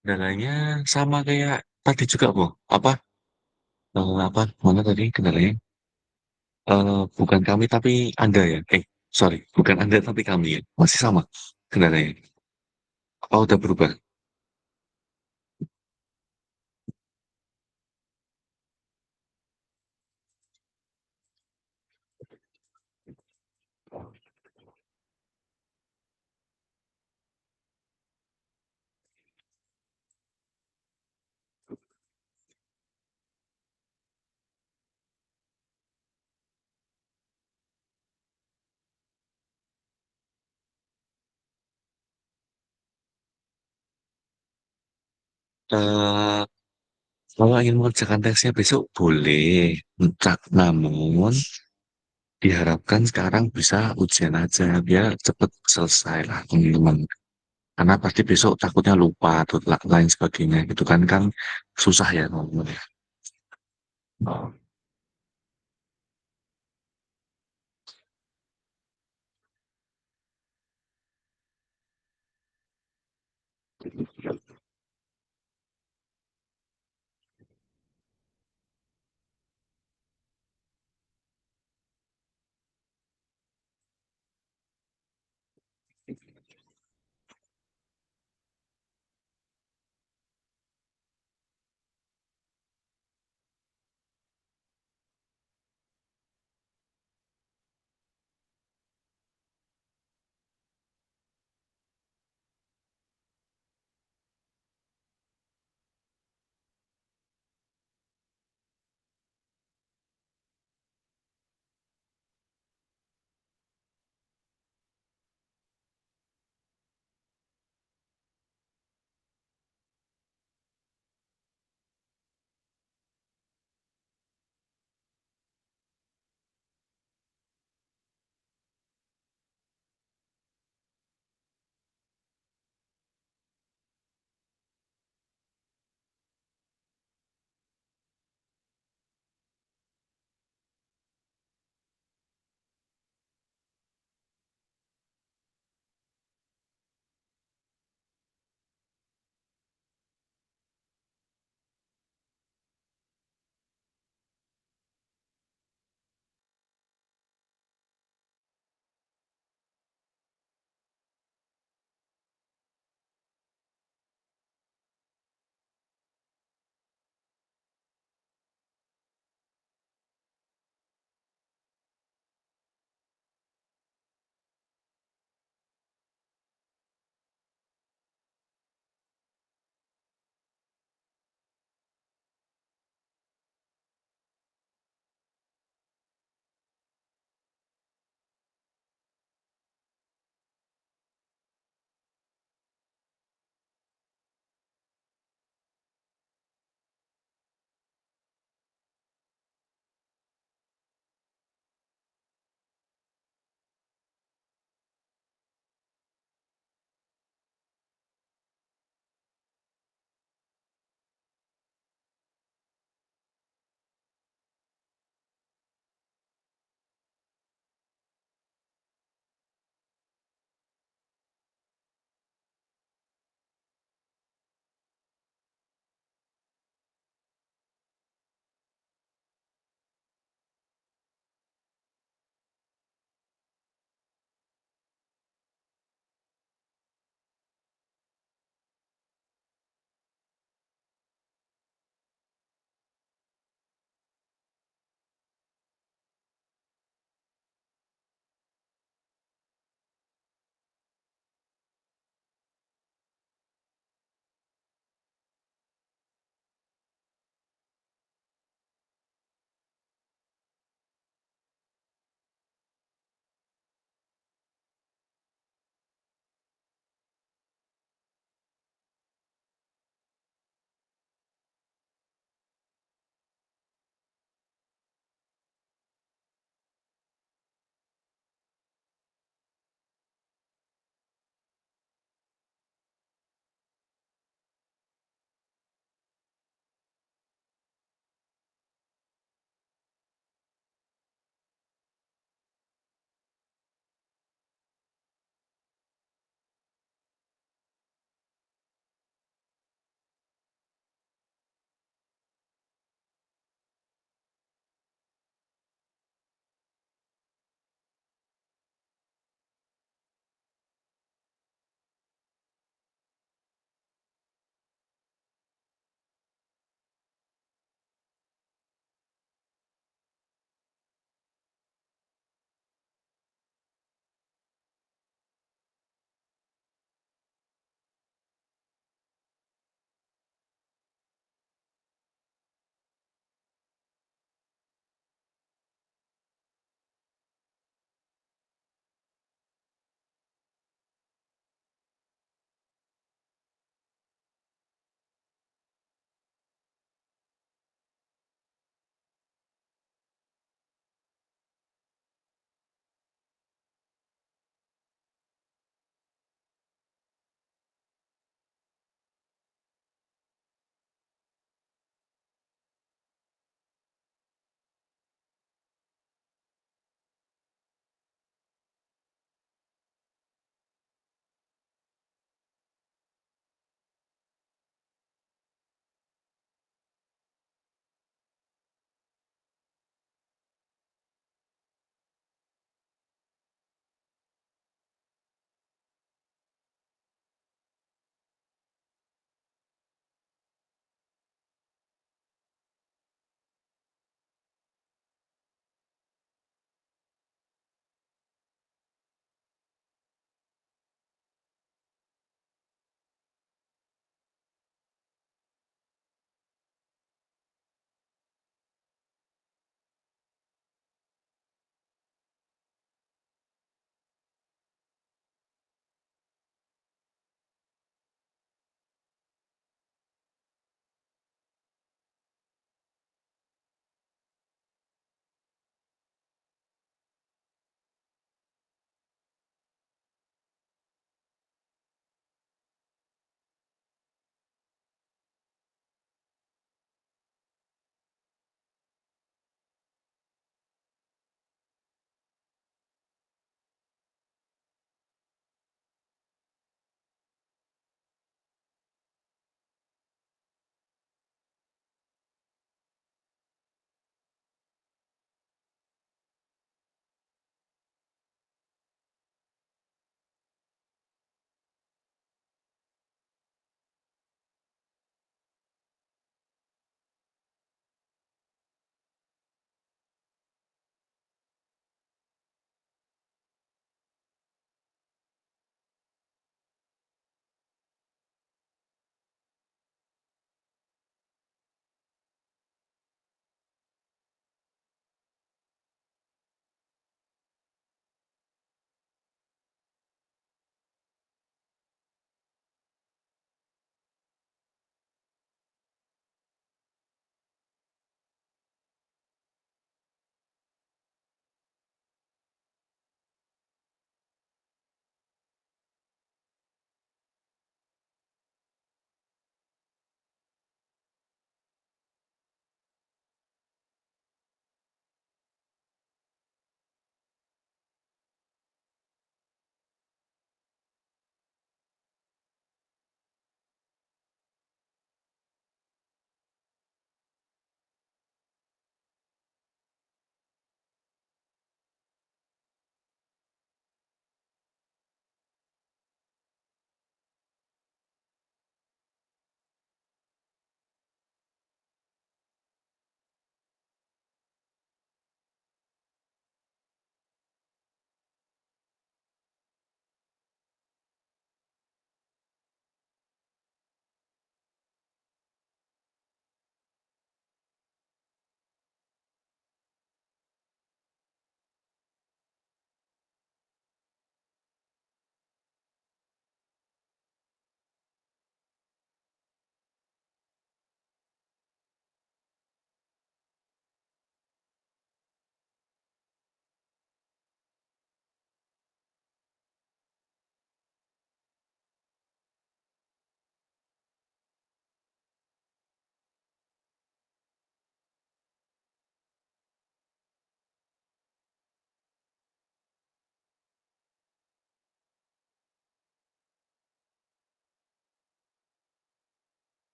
Kendalanya sama kayak tadi juga, Bu. Apa? Apa? Mana tadi kendalanya? Bukan kami tapi Anda ya. Sorry, bukan Anda tapi kami ya. Masih sama kendalanya. Apa udah berubah? Eee, kalau ingin mengerjakan tesnya besok boleh, namun diharapkan sekarang bisa ujian aja, biar cepet selesai lah teman-teman. Karena pasti besok takutnya lupa atau lain sebagainya gitu kan, kan susah ya ngomongnya. Oh.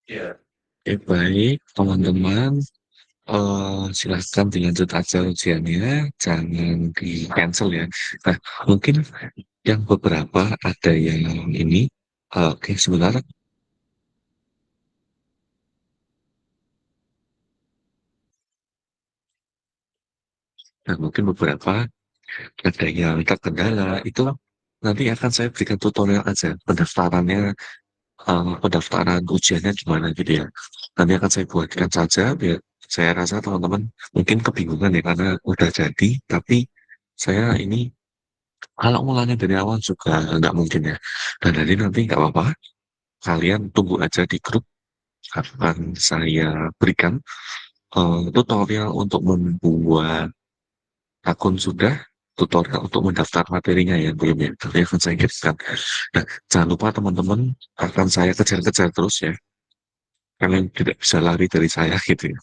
Oke, baik, teman-teman. Silahkan dilanjut aja ujiannya, jangan di-cancel ya. Nah, mungkin yang beberapa ada yang ini, oke, sebentar. Nah, mungkin beberapa ada yang terkendala, itu nanti akan saya berikan tutorial aja, pendaftaran ujiannya gimana gitu ya. Nanti akan saya buatkan saja, biar saya rasa teman-teman mungkin kebingungan ya, karena udah jadi, tapi saya ini kalau mulanya dari awal juga nggak mungkin ya. Dan jadi nanti nggak apa-apa, kalian tunggu aja di grup, akan saya berikan tutorial untuk membuat akun sudah, tutorial untuk mendaftar materinya ya belum ya, tapi akan saya kirimkan. Nah, jangan lupa teman-teman, akan saya kejar-kejar terus ya, kalian tidak bisa lari dari saya gitu ya.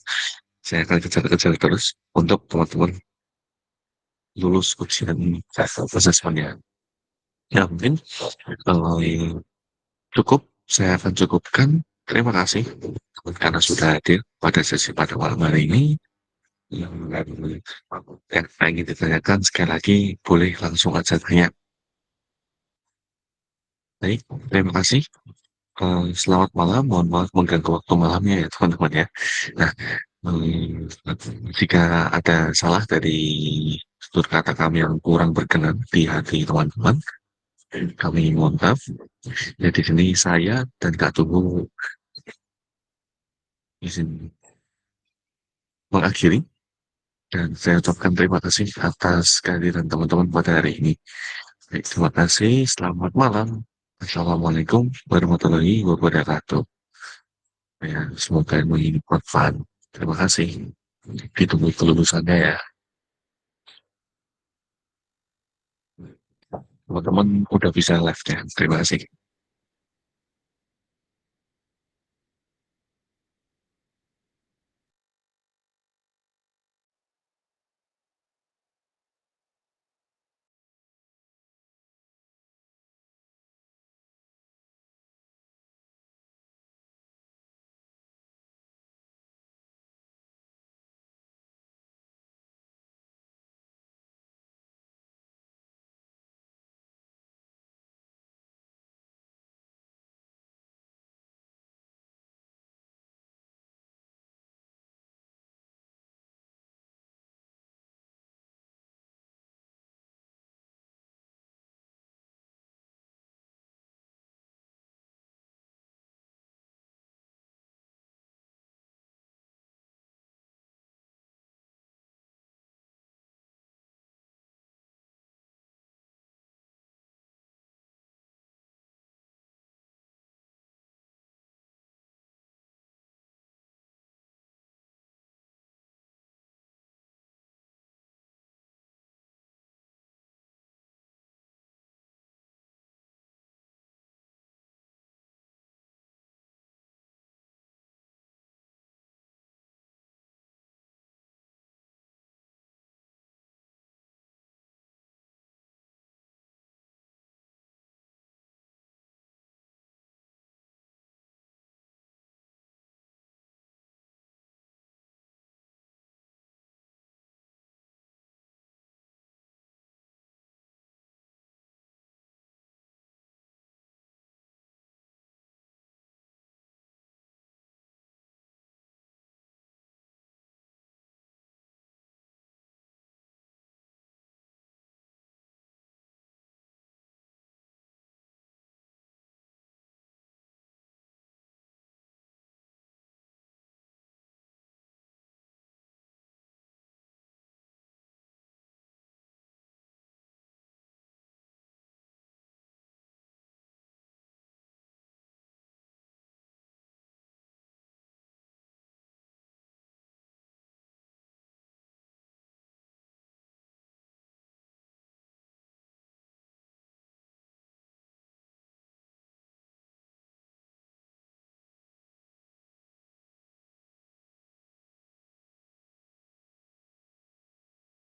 Saya akan kejar-kejar terus untuk teman-teman lulus ujian asesmennya. Ya mungkin cukup, saya akan cukupkan. Terima kasih karena sudah hadir pada sesi pada malam hari ini. Yang ingin ditanyakan sekali lagi, boleh langsung aja tanya. Baik, terima kasih. Selamat malam, mohon maaf mengganggu waktu malamnya ya teman-teman ya. Nah, jika ada salah dari tutur kata kami yang kurang berkenan di hati teman-teman, kami mohon maaf. Jadi di sini saya dan Kak Tunggu izin mengakhiri, dan saya ucapkan terima kasih atas kehadiran teman-teman pada hari ini. Baik, terima kasih, selamat malam. Assalamualaikum warahmatullahi wabarakatuh. Ya, semoga ilmu ini bermanfaat. Terima kasih. Ditunggu kelulusannya ya. Teman-teman udah bisa live ya. Terima kasih.